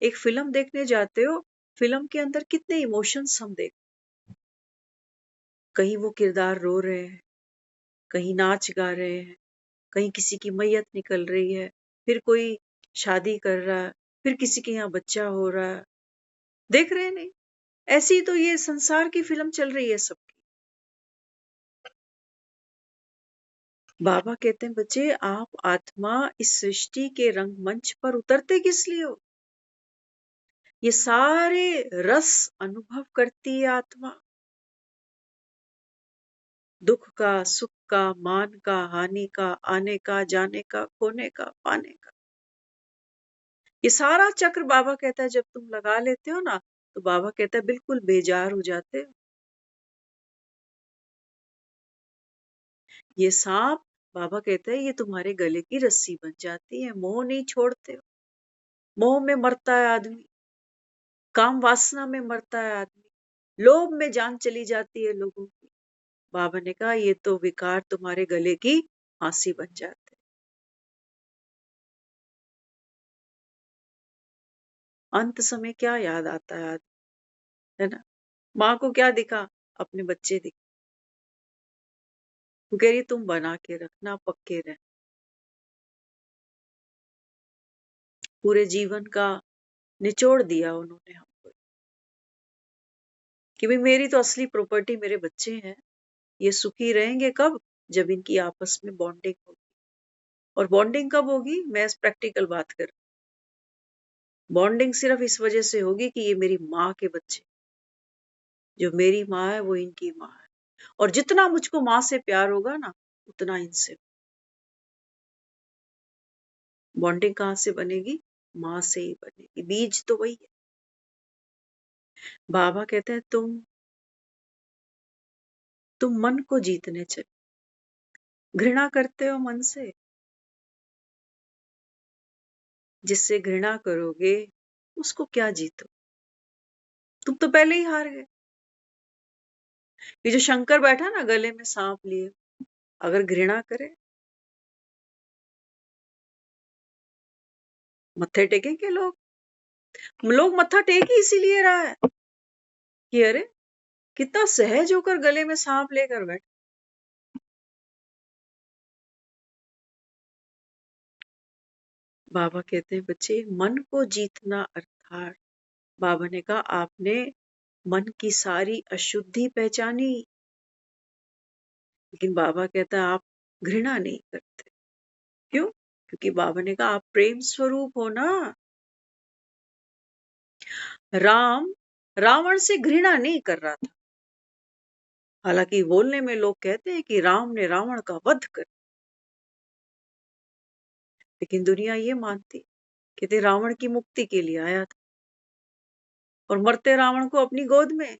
एक फिल्म देखने जाते हो, फिल्म के अंदर कितने इमोशंस हम देख, कहीं वो किरदार रो रहे हैं, कहीं नाच गा रहे हैं, कहीं किसी की मैयत निकल रही है, फिर कोई शादी कर रहा है, फिर किसी के यहाँ बच्चा हो रहा है, देख रहे हैं नहीं? ऐसी तो ये संसार की फिल्म चल रही है सबकी। बाबा कहते हैं बच्चे, आप आत्मा इस सृष्टि के रंगमंच पर उतरते किस लिए हो? ये सारे रस अनुभव करती है आत्मा, दुख का, सुख का, मान का, हानि का, आने का, जाने का, खोने का, पाने का। ये सारा चक्र बाबा कहता है जब तुम लगा लेते हो ना, तो बाबा कहता है बिल्कुल बेजार हो जाते हो। ये सांप, बाबा कहता है ये तुम्हारे गले की रस्सी बन जाती है, मोह नहीं छोड़ते हो। मोह में मरता है आदमी, काम वासना में मरता है आदमी, लोभ में जान चली जाती है लोगों की। बाबा ने कहा ये तो विकार तुम्हारे गले की फांसी बन जाते हैं। अंत समय क्या याद आता है आदमी, है ना? माँ को क्या दिखा? अपने बच्चे दिखे। वो कह रही तुम बना के रखना, पक्के रह। पूरे जीवन का निचोड़ दिया उन्होंने हमको कि भाई मेरी तो असली प्रॉपर्टी मेरे बच्चे हैं। ये सुखी रहेंगे कब? जब इनकी आपस में बॉन्डिंग होगी। और बॉन्डिंग कब होगी? मैं प्रैक्टिकल बात कर, बॉन्डिंग सिर्फ इस वजह से होगी कि ये मेरी माँ के बच्चे, जो मेरी माँ है वो इनकी माँ है, और जितना मुझको माँ से प्यार होगा ना उतना इनसे। बॉन्डिंग कहाँ से बनेगी? माँ से ही बनेगी, बीज तो वही है। बाबा कहते हैं तुम मन को जीतने चले, घृणा करते हो मन से, जिससे घृणा करोगे उसको क्या जीतो, तुम तो पहले ही हार गए। ये जो शंकर बैठा ना गले में सांप लिए, अगर घृणा करे, मत्थे टेकेंगे लोग मत्था टेक ही इसीलिए रहा है कि अरे कितना सहज होकर गले में सांप लेकर बैठ। बाबा कहते हैं बच्चे, मन को जीतना अर्थात बाबा ने कहा आपने मन की सारी अशुद्धि पहचानी, लेकिन बाबा कहता है आप घृणा नहीं करते। क्यों? क्योंकि बाबा ने कहा आप प्रेम स्वरूप हो ना। राम रावण से घृणा नहीं कर रहा था, हालांकि बोलने में लोग कहते हैं कि राम ने रावण का वध कर, लेकिन दुनिया ये मानती कहते रावण की मुक्ति के लिए आया था, और मरते रावण को अपनी गोद में।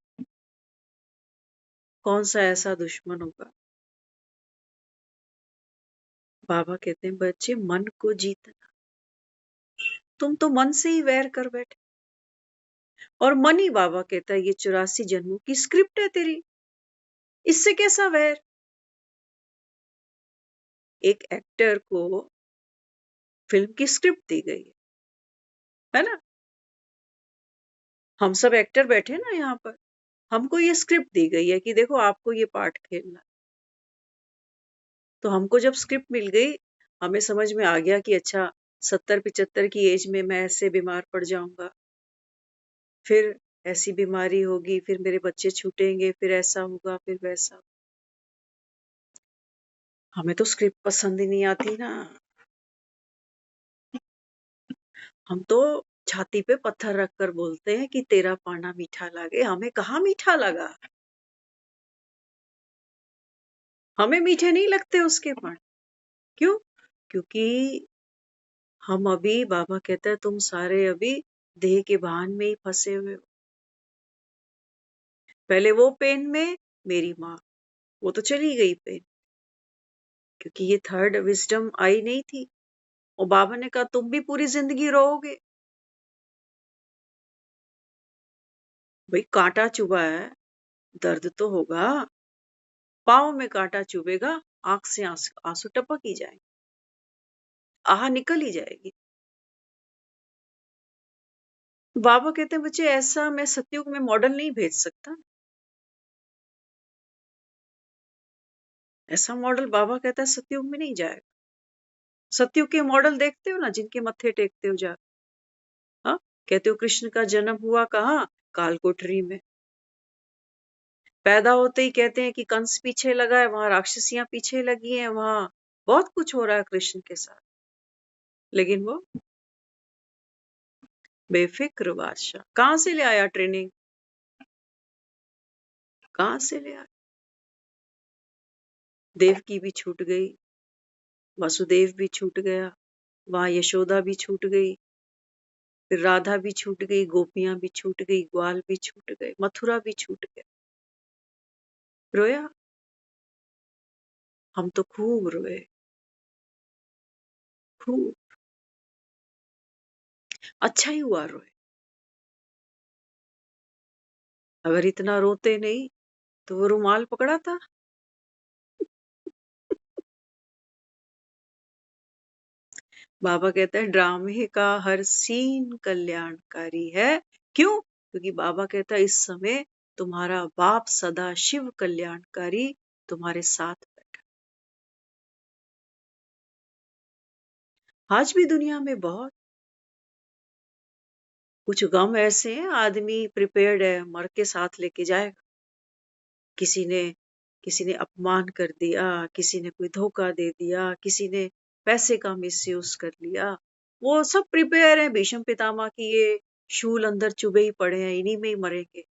कौन सा ऐसा दुश्मन होगा? बाबा कहते हैं बच्चे मन को जीतना, तुम तो मन से ही वैर कर बैठे, और मन ही बाबा कहता है ये 84 जन्मों की स्क्रिप्ट है तेरी, इससे कैसा वैर? एक एक्टर को फिल्म की स्क्रिप्ट दी गई है ना, हम सब एक्टर बैठे ना यहाँ पर, हमको ये स्क्रिप्ट दी गई है कि देखो आपको ये पार्ट खेलना। तो हमको जब स्क्रिप्ट मिल गई, हमें समझ में आ गया कि अच्छा 70-75 की एज में मैं ऐसे बीमार पड़ जाऊंगा, फिर ऐसी बीमारी होगी, फिर मेरे बच्चे छूटेंगे, फिर ऐसा होगा, फिर वैसा। हमें तो स्क्रिप्ट पसंद ही नहीं आती ना, हम तो छाती पे पत्थर रखकर बोलते हैं कि तेरा पाना मीठा लगे। हमें कहाँ मीठा लगा, हमें मीठे नहीं लगते उसके पान। क्यों? क्योंकि हम अभी, बाबा कहता है तुम सारे अभी देह के भान में ही फंसे हुए हो। पहले वो पेन में मेरी माँ, वो तो चली गई पेन, क्योंकि ये थर्ड विजडम आई नहीं थी, और बाबा ने कहा तुम भी पूरी जिंदगी रहोगे। भाई कांटा चुभा है, दर्द तो होगा, पाँव में कांटा चुभेगा, आंख से आंसू टपक ही जाएंगे, आह निकल ही जाएगी। बाबा कहते हैं बच्चे ऐसा मैं सतयुग में मॉडल नहीं भेज सकता, ऐसा मॉडल बाबा कहता है सतयुग में नहीं जाएगा। सतयुग के मॉडल देखते हो ना, जिनके मत्थे टेकते हो जा, हाँ, कहते हो कृष्ण का जन्म हुआ कहाँ? काल कोठरी में। पैदा होते ही कहते हैं कि कंस पीछे लगा है, वहां राक्षसियां पीछे लगी हैं, वहां बहुत कुछ हो रहा है कृष्ण के साथ, लेकिन वो बेफिक्र बादशाह कहां से ले आया ट्रेनिंग, कहां से ले आया? देवकी भी छूट गई, वसुदेव भी छूट गया, वहां यशोदा भी छूट गई, फिर राधा भी छूट गई, गोपियां भी छूट गई, ग्वाल भी छूट गए, मथुरा भी छूट गया। रोया? हम तो खूब रोए, खूब। अच्छा ही हुआ रोए, अगर इतना रोते नहीं तो वो रुमाल पकड़ा था। बाबा कहते हैं ड्रामे का हर सीन कल्याणकारी है। क्यों? क्योंकि बाबा कहता है इस समय तुम्हारा बाप सदा शिव कल्याणकारी तुम्हारे साथ बैठा। आज भी दुनिया में बहुत कुछ गम ऐसे हैं, आदमी प्रिपेयर्ड है, मर के साथ लेके जाएगा। किसी ने अपमान कर दिया, किसी ने कोई धोखा दे दिया, किसी ने पैसे का मिसयूज कर लिया, वो सब प्रिपेयर है भीष्म पितामह की ये शूल अंदर चुभे ही पड़े हैं, इन्हीं में ही मरेंगे,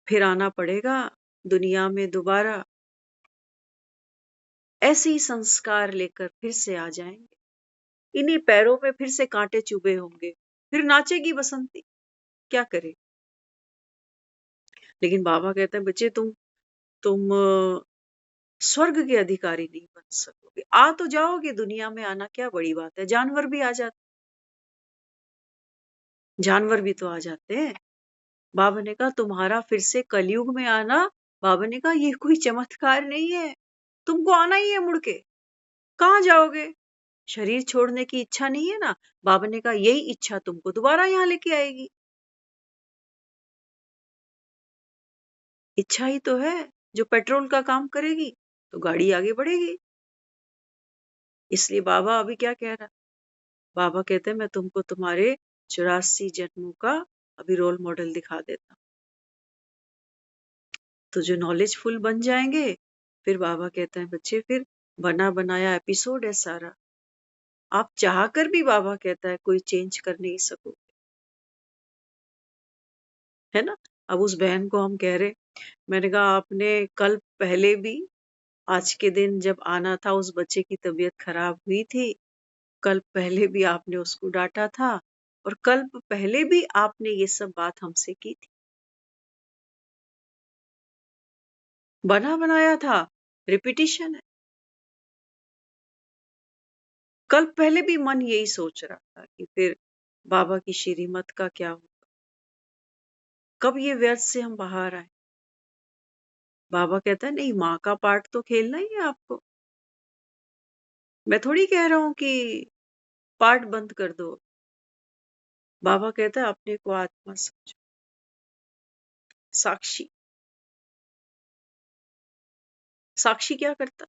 फिर आना पड़ेगा दुनिया में दोबारा। ऐसे ही संस्कार लेकर फिर से आ जाएंगे, इन्हीं पैरों में फिर से कांटे चुभे होंगे, फिर नाचेगी बसंती, क्या करे। लेकिन बाबा कहते हैं बच्चे तुम स्वर्ग के अधिकारी नहीं बन सकोगे। आ तो जाओगे, दुनिया में आना क्या बड़ी बात है। जानवर भी आ जाते, जानवर भी तो आ जाते हैं। बाबा ने कहा तुम्हारा फिर से कलयुग में आना, बाबा ने कहा ये कोई चमत्कार नहीं है, तुमको आना ही है मुड़ के। कहाँ जाओगे? शरीर छोड़ने की इच्छा नहीं है ना? बाबा ने कहा यही इच्छा तुमको दोबारा यहाँ लेके आएगी। इच्छा ही तो है जो पेट्रोल का काम करेगी तो गाड़ी आगे बढ़ेगी। इसलिए बाबा अभी क्या कह रहा, बाबा कहते हैं मैं तुमको तुम्हारे 84 जन्मों का अभी रोल मॉडल दिखा देता हूं। तो जो नॉलेजफुल बन जाएंगे, फिर बाबा कहते हैं बच्चे फिर बना बनाया एपिसोड है सारा। आप चाह कर भी, बाबा कहता है, कोई चेंज कर नहीं सको, है ना। अब उस बहन को हम कह रहे, मैंने कहा आपने कल पहले भी, आज के दिन जब आना था उस बच्चे की तबीयत खराब हुई थी, कल पहले भी आपने उसको डांटा था और कल पहले भी आपने ये सब बात हमसे की थी। बना बनाया था, रिपीटिशन है। कल पहले भी मन यही सोच रहा था कि फिर बाबा की श्रीमत का क्या होगा, कब ये व्यर्थ से हम बाहर आए। बाबा कहता है नहीं, माँ का पार्ट तो खेलना ही है आपको। मैं थोड़ी कह रहा हूं कि पार्ट बंद कर दो। बाबा कहता है अपने को आत्मा समझो, साक्षी। साक्षी क्या करता,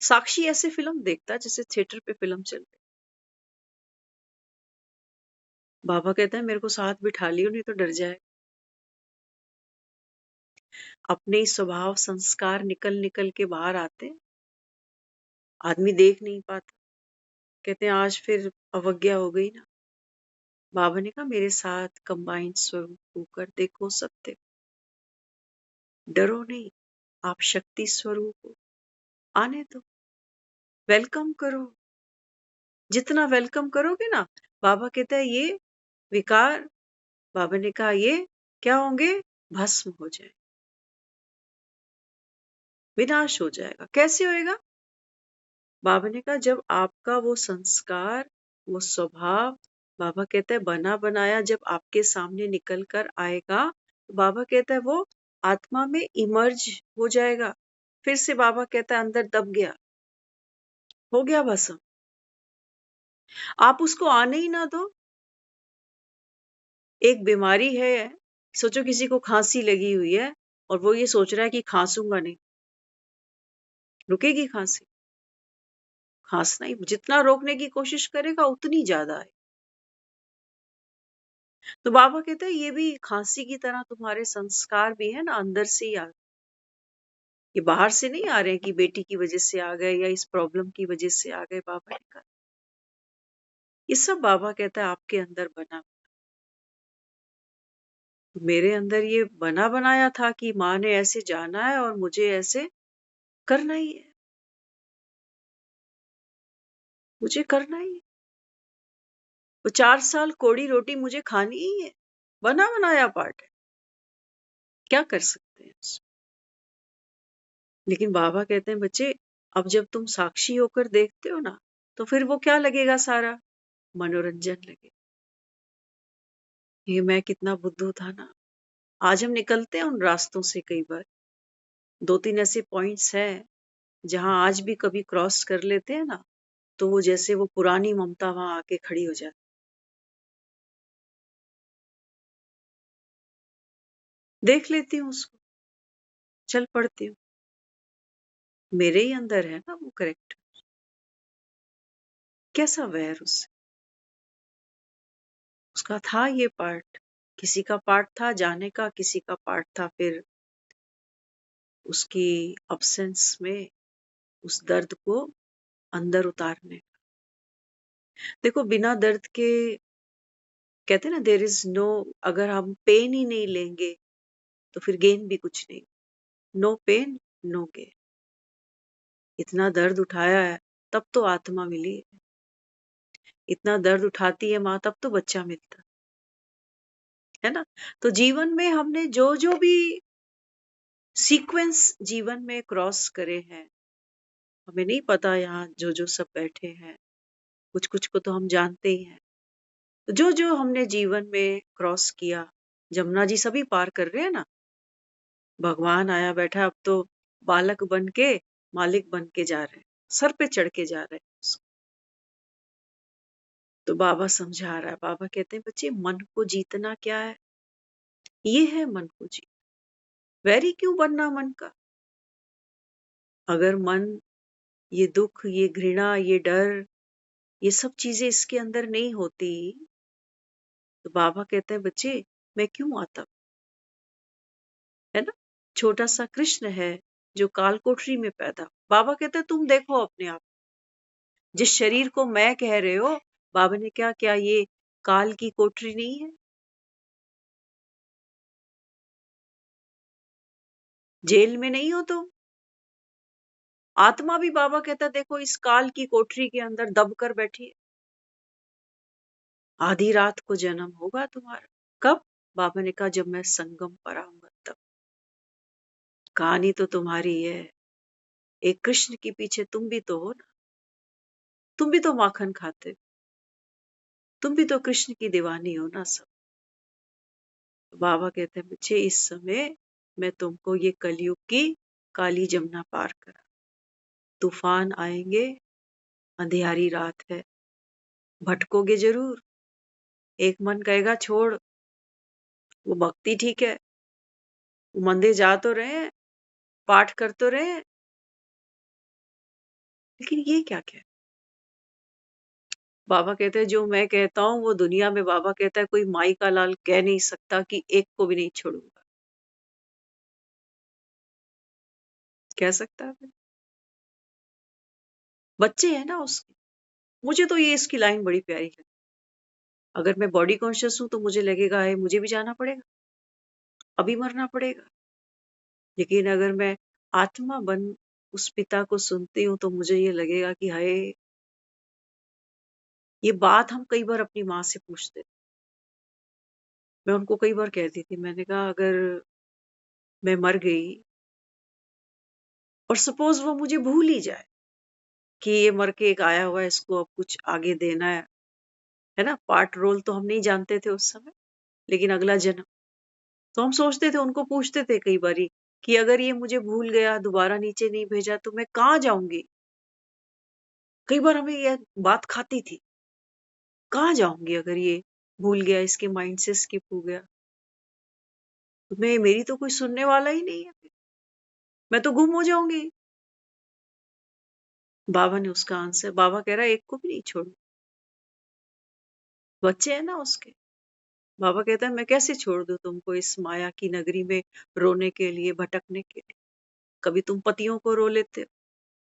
साक्षी ऐसे फिल्म देखता जैसे थिएटर पे फिल्म चल रही। बाबा कहता है मेरे को साथ बिठा लियो नहीं तो डर जाए। अपने स्वभाव संस्कार निकल निकल के बाहर आते हैं, आदमी देख नहीं पाता। कहते हैं आज फिर अवज्ञा हो गई ना। बाबा ने कहा मेरे साथ कंबाइंड स्वरूप होकर देखो सत्य, डरो नहीं, आप शक्ति स्वरूप हो, आने दो, वेलकम करो। जितना वेलकम करोगे ना, बाबा कहता है ये विकार, बाबा ने कहा ये क्या होंगे, भस्म हो जाए, विनाश हो जाएगा। कैसे होएगा? बाबा ने कहा जब आपका वो संस्कार, वो स्वभाव, बाबा कहता है बना बनाया जब आपके सामने निकल कर आएगा, तो बाबा कहता है वो आत्मा में इमर्ज हो जाएगा। फिर से बाबा कहता है अंदर दब गया, हो गया भस्म। आप उसको आने ही ना दो। एक बीमारी है, सोचो किसी को खांसी लगी हुई है और वो ये सोच रहा है कि खांसूंगा नहीं, रुकेगी खांसी? खांसना ही, जितना रोकने की कोशिश करेगा उतनी ज्यादा है। तो बाबा कहते हैं ये भी खांसी की तरह तुम्हारे संस्कार भी है ना, अंदर से ही आ, ये बाहर से नहीं आ रहे हैं कि बेटी की वजह से आ गए या इस प्रॉब्लम की वजह से आ गए। बाबा ने कहा ये सब, बाबा कहता है आपके अंदर बना। मेरे अंदर ये बना बनाया था कि माँ ने ऐसे जाना है और मुझे ऐसे करना ही है, मुझे करना ही है। वो 4 साल कोड़ी रोटी मुझे खानी ही है, बना बनाया पार्ट है, क्या कर सकते हैं उसमें। लेकिन बाबा कहते हैं बच्चे अब जब तुम साक्षी होकर देखते हो ना, तो फिर वो क्या लगेगा, सारा मनोरंजन लगे। ये मैं कितना बुद्धू था ना। आज हम निकलते हैं उन रास्तों से, कई बार 2-3 ऐसे पॉइंट्स हैं जहां आज भी कभी क्रॉस कर लेते हैं ना, तो वो जैसे वो पुरानी ममता वहां आके खड़ी हो जाती। देख लेती हूँ उसको, चल पड़ती हूँ। मेरे ही अंदर है ना वो करेक्ट। कैसा वैर उससे, उसका था ये पार्ट, किसी का पार्ट था जाने का, किसी का पार्ट था फिर उसकी अब्सेंस में उस दर्द को अंदर उतारने। देखो बिना दर्द के, कहते हैं ना देयर इज नो, अगर हम पेन ही नहीं लेंगे तो फिर गेन भी कुछ नहीं। No pain no gain. इतना दर्द उठाया है तब तो आत्मा मिली है। इतना दर्द उठाती है माँ, तब तो बच्चा मिलता है ना। तो जीवन में हमने जो जो भी सीक्वेंस जीवन में क्रॉस करे हैं, हमें नहीं पता यहाँ जो जो सब बैठे हैं, कुछ कुछ को तो हम जानते ही हैं। तो जो जो हमने जीवन में क्रॉस किया, जमुना जी सभी पार कर रहे हैं ना। भगवान आया बैठा, अब तो बालक बन के मालिक बन के जा रहे हैं, सर पे चढ़ के जा रहे हैं। तो बाबा समझा रहा है, बाबा कहते हैं बच्चे मन को जीतना क्या है, ये है मन को जीत। वैरी क्यों बनना मन का? अगर मन ये दुख, ये घृणा, ये डर, ये सब चीजें इसके अंदर नहीं होती, तो बाबा कहते हैं बच्चे मैं क्यों आता, है ना। छोटा सा कृष्ण है जो काल कोठरी में पैदा, बाबा कहते हैं तुम देखो अपने आप, जिस शरीर को मैं कह रहे हो, बाबा ने क्या ये काल की कोठरी नहीं है? जेल में नहीं हो तुम। आत्मा भी बाबा कहता देखो इस काल की कोठरी के अंदर दब कर बैठी है। आधी रात को जन्म होगा तुम्हारा। कब? बाबा ने कहा जब मैं संगम पर आऊंगा तब। कहानी तो तुम्हारी है, एक कृष्ण के पीछे तुम भी तो हो ना, तुम भी तो माखन खाते हो, तुम भी तो कृष्ण की दीवानी हो ना सब। बाबा कहते हैं बच्चे इस समय मैं तुमको ये कलयुग की काली जमुना पार करा, तूफान आएंगे, अंधियारी रात है, भटकोगे जरूर। एक मन कहेगा छोड़, वो भक्ति ठीक है, वो मंदिर जा तो रहे हैं, पाठ कर तो रहे हैं, लेकिन ये क्या क्या? बाबा कहते हैं जो मैं कहता हूँ वो दुनिया में, बाबा कहता है कोई माई का लाल कह नहीं सकता कि एक को भी नहीं छोड़ूंगा। कह सकता है? बच्चे हैं ना उसके। मुझे तो ये इसकी लाइन बड़ी प्यारी लगी। अगर मैं बॉडी कॉन्शियस हूं तो मुझे लगेगा है मुझे भी जाना पड़ेगा, अभी मरना पड़ेगा। लेकिन अगर मैं आत्मा बन उस पिता को सुनती हूँ तो मुझे ये लगेगा कि हाय, ये बात हम कई बार अपनी माँ से पूछते। मैं उनको कई बार कहती थी, मैंने कहा अगर मैं मर गई और सपोज वो मुझे भूल ही जाए कि ये मर के एक आया हुआ है, इसको अब कुछ आगे देना है ना। पार्ट रोल तो हम नहीं जानते थे उस समय, लेकिन अगला जन्म तो हम सोचते थे, उनको पूछते थे कई बारी कि अगर ये मुझे भूल गया, दोबारा नीचे नहीं भेजा तो मैं कहाँ जाऊंगी। कई बार हमें यह बात खाती थी, कहाँ जाऊंगी अगर ये भूल गया, इसके माइंड से स्किप हो गया तो मैं, मेरी तो कोई सुनने वाला ही नहीं है, मैं तो गुम हो जाऊंगी। बाबा ने उसका आंसर, बाबा कह रहा है एक को भी नहीं छोड़ू, बच्चे है ना उसके। बाबा कहता है मैं कैसे छोड़ दूं तुमको इस माया की नगरी में रोने के लिए, भटकने के लिए। कभी तुम पतियों को रो लेते हो,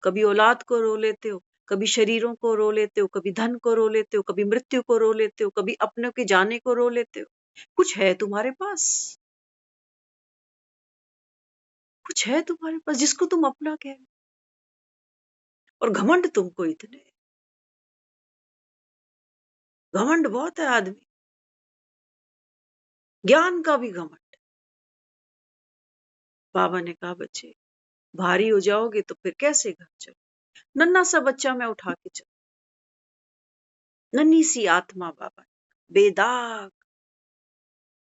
कभी औलाद को रो लेते हो, कभी शरीरों को रो लेते हो, कभी धन को रो लेते हो, कभी मृत्यु को रो लेते हो, कभी अपनों के जाने को रो लेते हो। कुछ है तुम्हारे पास, कुछ है तुम्हारे पास जिसको तुम अपना कह, और घमंड तुमको इतने, घमंड बहुत है आदमी, ज्ञान का भी घमंड। बाबा ने कहा बच्चे भारी हो जाओगे तो फिर कैसे घर चलो। नन्ना सा बच्चा मैं उठा के चल, नन्ही सी आत्मा बाबा, बेदाग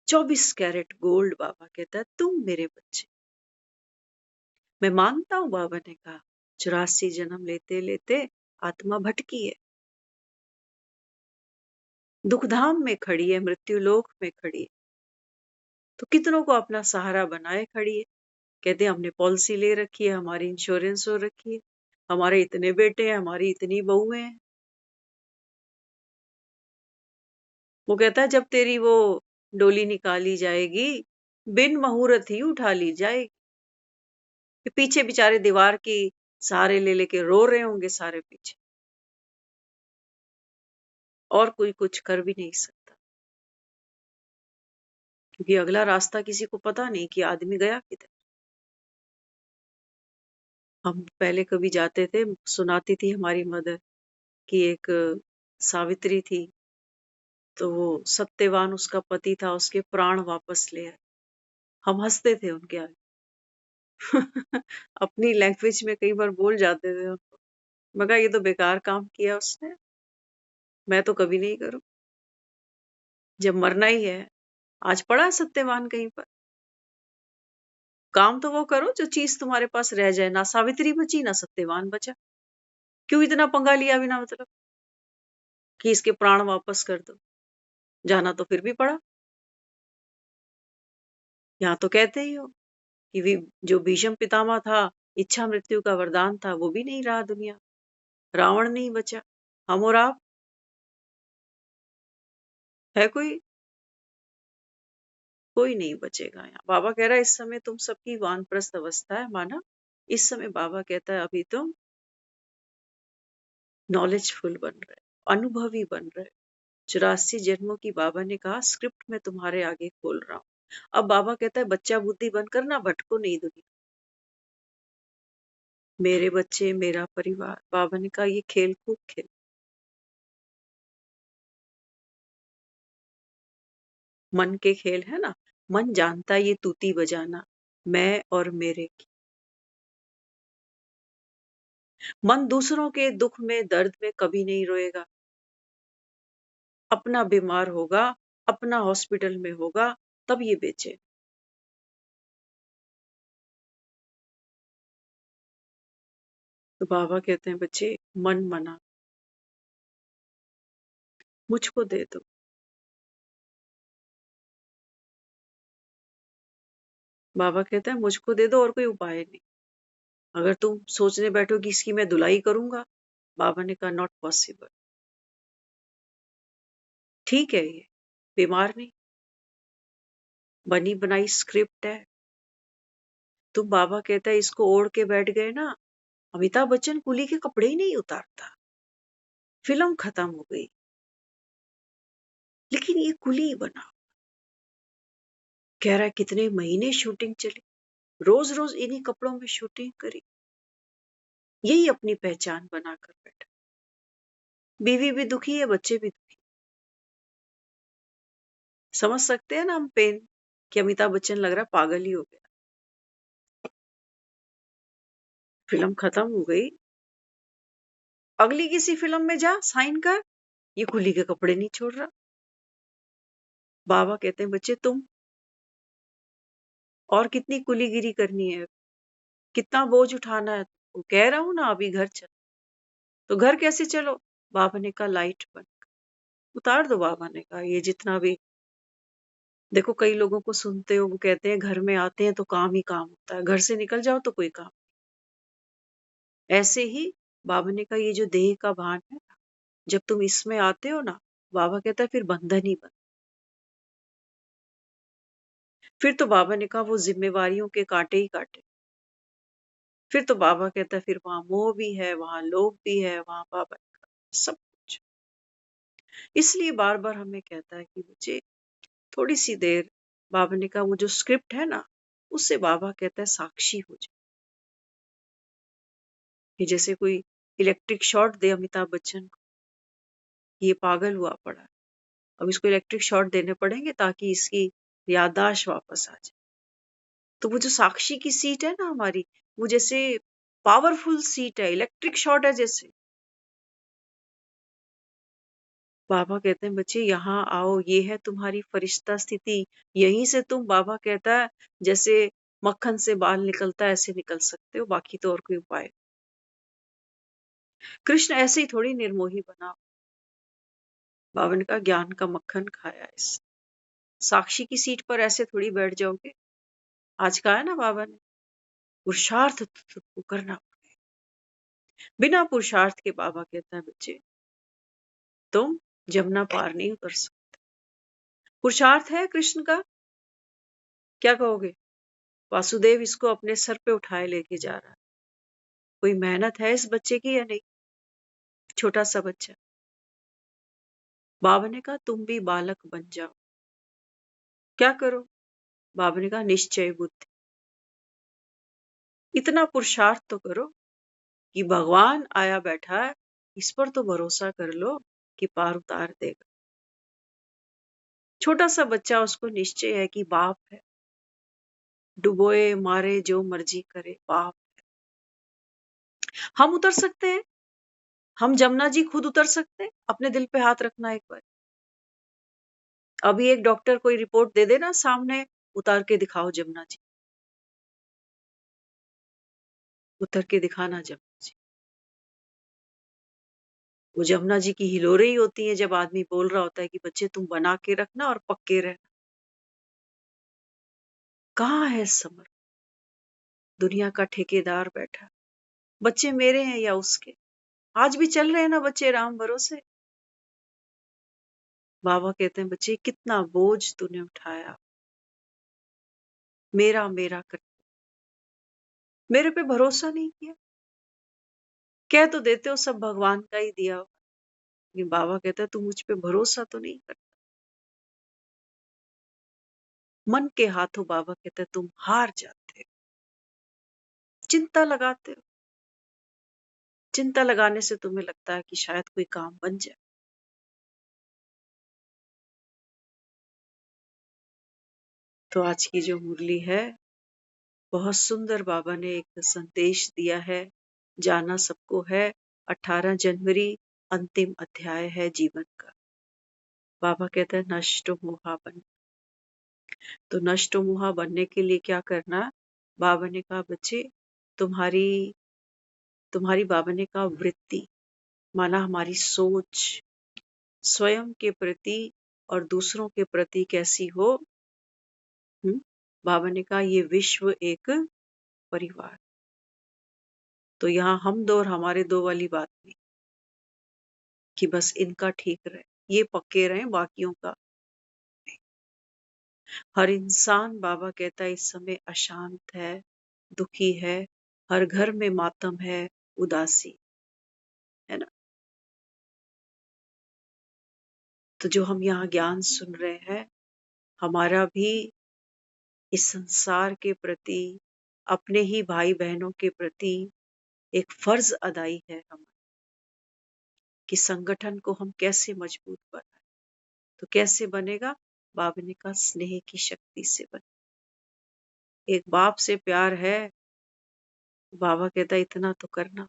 24 कैरेट गोल्ड। बाबा कहता है तुम मेरे बच्चे। मैं मानता हूं, बाबा ने कहा 84 जन्म लेते लेते आत्मा भटकी है, दुखधाम में खड़ी है, मृत्यु लोक में खड़ी है, तो कितनों को अपना सहारा बनाए खड़ी है। कहते हमने पॉलिसी ले रखी है, हमारी इंश्योरेंस हो रखी है, हमारे इतने बेटे हैं, हमारी इतनी बहुएं हैं। वो कहता है जब तेरी वो डोली निकाली जाएगी, बिन मुहूर्त ही उठा ली जाएगी। कि पीछे बेचारे दीवार की सहारे ले लेके रो रहे होंगे सारे पीछे, और कोई कुछ कर भी नहीं सकता, क्योंकि अगला रास्ता किसी को पता नहीं कि आदमी गया किधर। हम पहले कभी जाते थे, सुनाती थी हमारी मदर कि एक सावित्री थी तो वो सत्यवान उसका पति था, उसके प्राण वापस ले आए। हम हंसते थे उनके आगे। अपनी लैंग्वेज में कई बार बोल जाते थे उनको। मैं कहा ये तो बेकार काम किया उसने, मैं तो कभी नहीं करूं। जब मरना ही है, आज पड़ा है सत्यवान कहीं पर, काम तो वो करो जो चीज तुम्हारे पास रह जाए। ना सावित्री बची ना सत्यवान बचा, क्यों इतना पंगा लिया बिना मतलब कि इसके प्राण वापस कर दो। जाना तो फिर भी पड़ा। यहाँ तो कहते ही हो कि जो भीष्म पितामह था, इच्छा मृत्यु का वरदान था, वो भी नहीं रहा दुनिया, रावण नहीं बचा, हम और आप है कोई नहीं बचेगा। यहाँ बाबा कह रहा है इस समय तुम सबकी वानप्रस्थ अवस्था है माना। इस समय बाबा कहता है अभी तुम नॉलेजफुल बन रहे, अनुभवी बन रहे। 84 जन्मों की बाबा ने कहा स्क्रिप्ट मैं तुम्हारे आगे खोल रहा हूँ। अब बाबा कहता है बच्चा बुद्धि बनकर ना भटको नहीं दुनिया। मेरे बच्चे मेरा परिवार, बाबा ने कहा ये खेल खूब खेल। मन के खेल है ना, मन जानता ये तूती बजाना, मैं और मेरे की। मन दूसरों के दुख में दर्द में कभी नहीं रोएगा। अपना बीमार होगा, अपना हॉस्पिटल में होगा, तब ये बेचे। तो बाबा कहते हैं बच्चे मन मना मुझको दे दो। बाबा कहते हैं मुझको दे दो और कोई उपाय नहीं। अगर तुम सोचने बैठो कि इसकी मैं धुलाई करूंगा, बाबा ने कहा नॉट पॉसिबल। ठीक है, ये बीमार नहीं, बनी बनाई स्क्रिप्ट है। तुम बाबा कहता है इसको ओढ़ के बैठ गए ना, अमिताभ बच्चन कुली के कपड़े ही नहीं उतारता, फिल्म खत्म हो गई। लेकिन ये कुली बना, कह रहा है कितने महीने शूटिंग चली, रोज रोज इन्हीं कपड़ों में शूटिंग करी, यही अपनी पहचान बनाकर बैठा। बीवी भी दुखी है, बच्चे भी दुखी। समझ सकते हैं ना हम पेन कि अमिताभ बच्चन लग रहा पागल ही हो गया। फिल्म खत्म हो गई, अगली किसी फिल्म में जा साइन कर, ये कुली के कपड़े नहीं छोड़ रहा। बाबा कहते हैं बच्चे तुम और कितनी कुलीगिरी करनी है, कितना बोझ उठाना है। वो कह रहा हूं ना अभी घर चल, तो घर कैसे चलो। बाबा ने कहा लाइट बंद उतार दो। बाबा ने कहा ये जितना भी, देखो कई लोगों को सुनते हो वो कहते हैं घर में आते हैं तो काम ही काम होता है, घर से निकल जाओ तो कोई काम। ऐसे ही बाबा ने कहा ये जो देह का भान है ना, जब तुम इसमें आते हो ना, बाबा कहता है फिर बंधन ही बंधन। फिर तो बाबा ने कहा वो जिम्मेवारियों के कांटे ही कांटे। फिर तो बाबा कहता है फिर वहां मोह भी है, वहां लोभ भी है, वहां बाबा ने कहा सब कुछ। इसलिए बार बार हमें कहता है कि बच्चे थोड़ी सी देर, बाबा ने कहा वो जो स्क्रिप्ट है ना, उससे बाबा कहता है साक्षी हो जाए। कि जैसे कोई इलेक्ट्रिक शॉर्ट दे अमिताभ बच्चन को, ये पागल हुआ पड़ा है, अब इसको इलेक्ट्रिक शॉर्ट देने पड़ेंगे ताकि इसकी याददाश्त वापस आ जाए। तो वो जो साक्षी की सीट है ना हमारी, वो जैसे पावरफुल सीट है, इलेक्ट्रिक शॉर्ट है जैसे। बाबा कहते हैं बच्चे यहाँ आओ, ये है तुम्हारी फरिश्ता स्थिति। यहीं से तुम, बाबा कहता है जैसे मक्खन से बाल निकलता है ऐसे निकल सकते हो, बाकी तो और कोई उपाय। कृष्ण ऐसे ही थोड़ी निर्मोही बना। बाबा ने कहा ज्ञान का मक्खन खाया इस साक्षी की सीट पर ऐसे थोड़ी बैठ जाओगे। आज कहा है ना बाबा ने, पुरुषार्थ तुमको करना पड़ेगा। बिना पुरुषार्थ के बाबा कहता है बच्चे तुम जमुना पार नहीं उतर सकते। पुरुषार्थ है कृष्ण का, क्या कहोगे। वासुदेव इसको अपने सर पे उठाए लेके जा रहा है, कोई मेहनत है इस बच्चे की या नहीं। छोटा सा बच्चा। बाबा ने कहा तुम भी बालक बन जाओ, क्या करो। बाबा ने कहा निश्चय बुद्धि, इतना पुरुषार्थ तो करो कि भगवान आया बैठा है, इस पर तो भरोसा कर लो। कि पार उतार देगा। छोटा सा बच्चा, उसको निश्चय है कि बाप है, डुबोए मारे जो मर्जी करे, बाप। हम उतर सकते हैं, हम जमुना जी खुद उतर सकते हैं। अपने दिल पे हाथ रखना एक बार। अभी एक डॉक्टर कोई रिपोर्ट दे देना सामने, उतार के दिखाओ जमुना जी, उतर के दिखाना जमुना जी। वो जमुना जी की हिलोरे ही होती है जब आदमी बोल रहा होता है कि बच्चे तुम बना के रखना और पक्के रहना। कहाँ है समर? दुनिया का ठेकेदार बैठा, बच्चे मेरे हैं या उसके? आज भी चल रहे हैं ना बच्चे राम भरोसे। बाबा कहते हैं बच्चे कितना बोझ तूने उठाया, मेरा मेरा कर, मेरे पे भरोसा नहीं किया। कह तो देते हो सब भगवान का ही दिया हुआ, लेकिन बाबा कहता है तू मुझ पे भरोसा तो नहीं करता। मन के हाथों बाबा कहता है तुम हार जाते हो, चिंता लगाते हो। चिंता लगाने से तुम्हें लगता है कि शायद कोई काम बन जाए। तो आज की जो मुरली है, बहुत सुंदर बाबा ने एक संदेश दिया है, जाना सबको है। 18 जनवरी अंतिम अध्याय है जीवन का। बाबा कहते हैं नष्ट मोहा बन। तो नष्ट मोहा बनने के लिए क्या करना? बाबा ने कहा बच्चे तुम्हारी तुम्हारी बाबा ने कहा वृत्ति, माना हमारी सोच स्वयं के प्रति और दूसरों के प्रति कैसी हो। बाबा ने कहा ये विश्व एक परिवार। तो यहाँ हम दो और हमारे दो वाली बात नहीं कि बस इनका ठीक रहे, ये पक्के रहे, बाकियों का। हर इंसान बाबा कहता है इस समय अशांत है, दुखी है, हर घर में मातम है, उदासी है ना। तो जो हम यहाँ ज्ञान सुन रहे हैं, हमारा भी इस संसार के प्रति, अपने ही भाई बहनों के प्रति एक फर्ज अदाई है हमारा कि संगठन को हम कैसे मजबूत बनाएं। तो कैसे बनेगा? बाबा ने कहा स्नेह की शक्ति से बने। एक बाप से प्यार है, बाबा कहता है इतना तो करना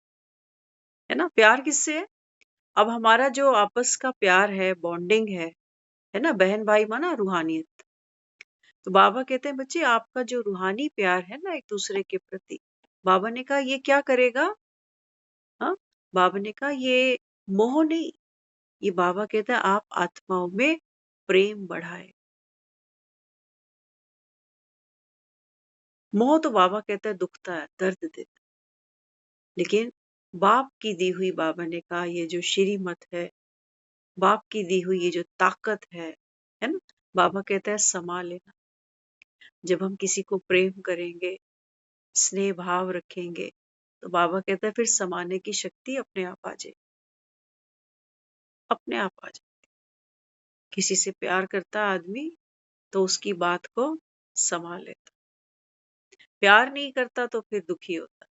है ना। प्यार किससे है? अब हमारा जो आपस का प्यार है, बॉन्डिंग है ना, बहन भाई माना रूहानियत। तो बाबा कहते हैं बच्चे आपका जो रूहानी प्यार है ना एक दूसरे के प्रति, बाबा ने कहा ये क्या करेगा? हाँ, बाबा ने कहा ये मोह नहीं, ये बाबा कहता है आप आत्माओं में प्रेम बढ़ाए। मोह तो बाबा कहता है दुखता है, दर्द देता है। लेकिन बाप की दी हुई, बाबा ने कहा ये जो श्रीमत है, बाप की दी हुई ये जो ताकत है ना, बाबा कहता है समा लेना। जब हम किसी को प्रेम करेंगे, स्नेह भाव रखेंगे, तो बाबा कहता है फिर समाने की शक्ति अपने आप आ जाए, अपने आप आ जाए। किसी से प्यार करता आदमी तो उसकी बात को समा लेता, प्यार नहीं करता तो फिर दुखी होता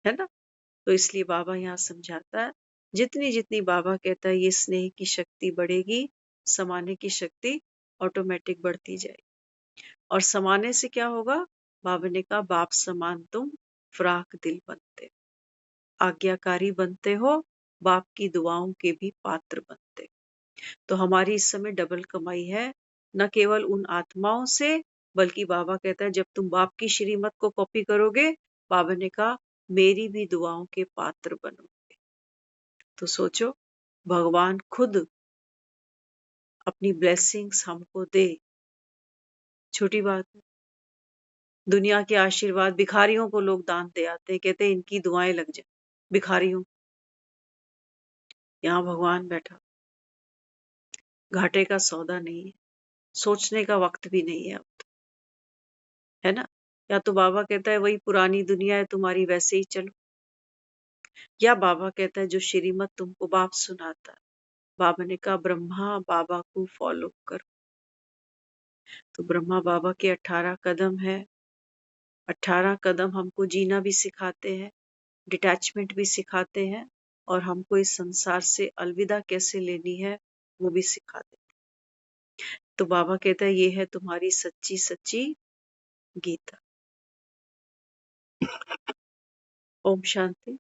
है ना। तो इसलिए बाबा यहाँ समझाता है, जितनी जितनी बाबा कहता है ये स्नेह की शक्ति बढ़ेगी, समाने की शक्ति ऑटोमेटिक बढ़ती जाएगी। और समाने से क्या होगा? बाबा ने कहा बाप समान तुम फ्राक दिल बनते, आज्ञाकारी बनते हो, बाप की दुआओं के भी पात्र बनते। तो हमारी इस समय डबल कमाई है, न केवल उन आत्माओं से, बल्कि बाबा कहता है जब तुम बाप की श्रीमत को कॉपी करोगे, बाबा ने कहा मेरी भी दुआओं के पात्र बनोगे। तो सोचो भगवान खुद अपनी ब्लेसिंग्स हमको दे, छोटी बात है। दुनिया के आशीर्वाद भिखारियों को लोग दान दे आते हैं, कहते हैं इनकी दुआएं लग जाए भिखारियों। यहाँ भगवान बैठा, घाटे का सौदा नहीं है, सोचने का वक्त भी नहीं है अब तो, है ना। या तो बाबा कहता है वही पुरानी दुनिया है तुम्हारी, वैसे ही चलो, या बाबा कहता है जो श्रीमत तुमको बाप सुनाता है। बाबा ने कहा ब्रह्मा बाबा को फॉलो करो। तो ब्रह्मा बाबा के 18 कदम है, 18 कदम हमको जीना भी सिखाते हैं, डिटैचमेंट भी सिखाते हैं और हमको इस संसार से अलविदा कैसे लेनी है वो भी सिखा देते। तो बाबा कहता है ये है तुम्हारी सच्ची सच्ची गीता। ओम शांति।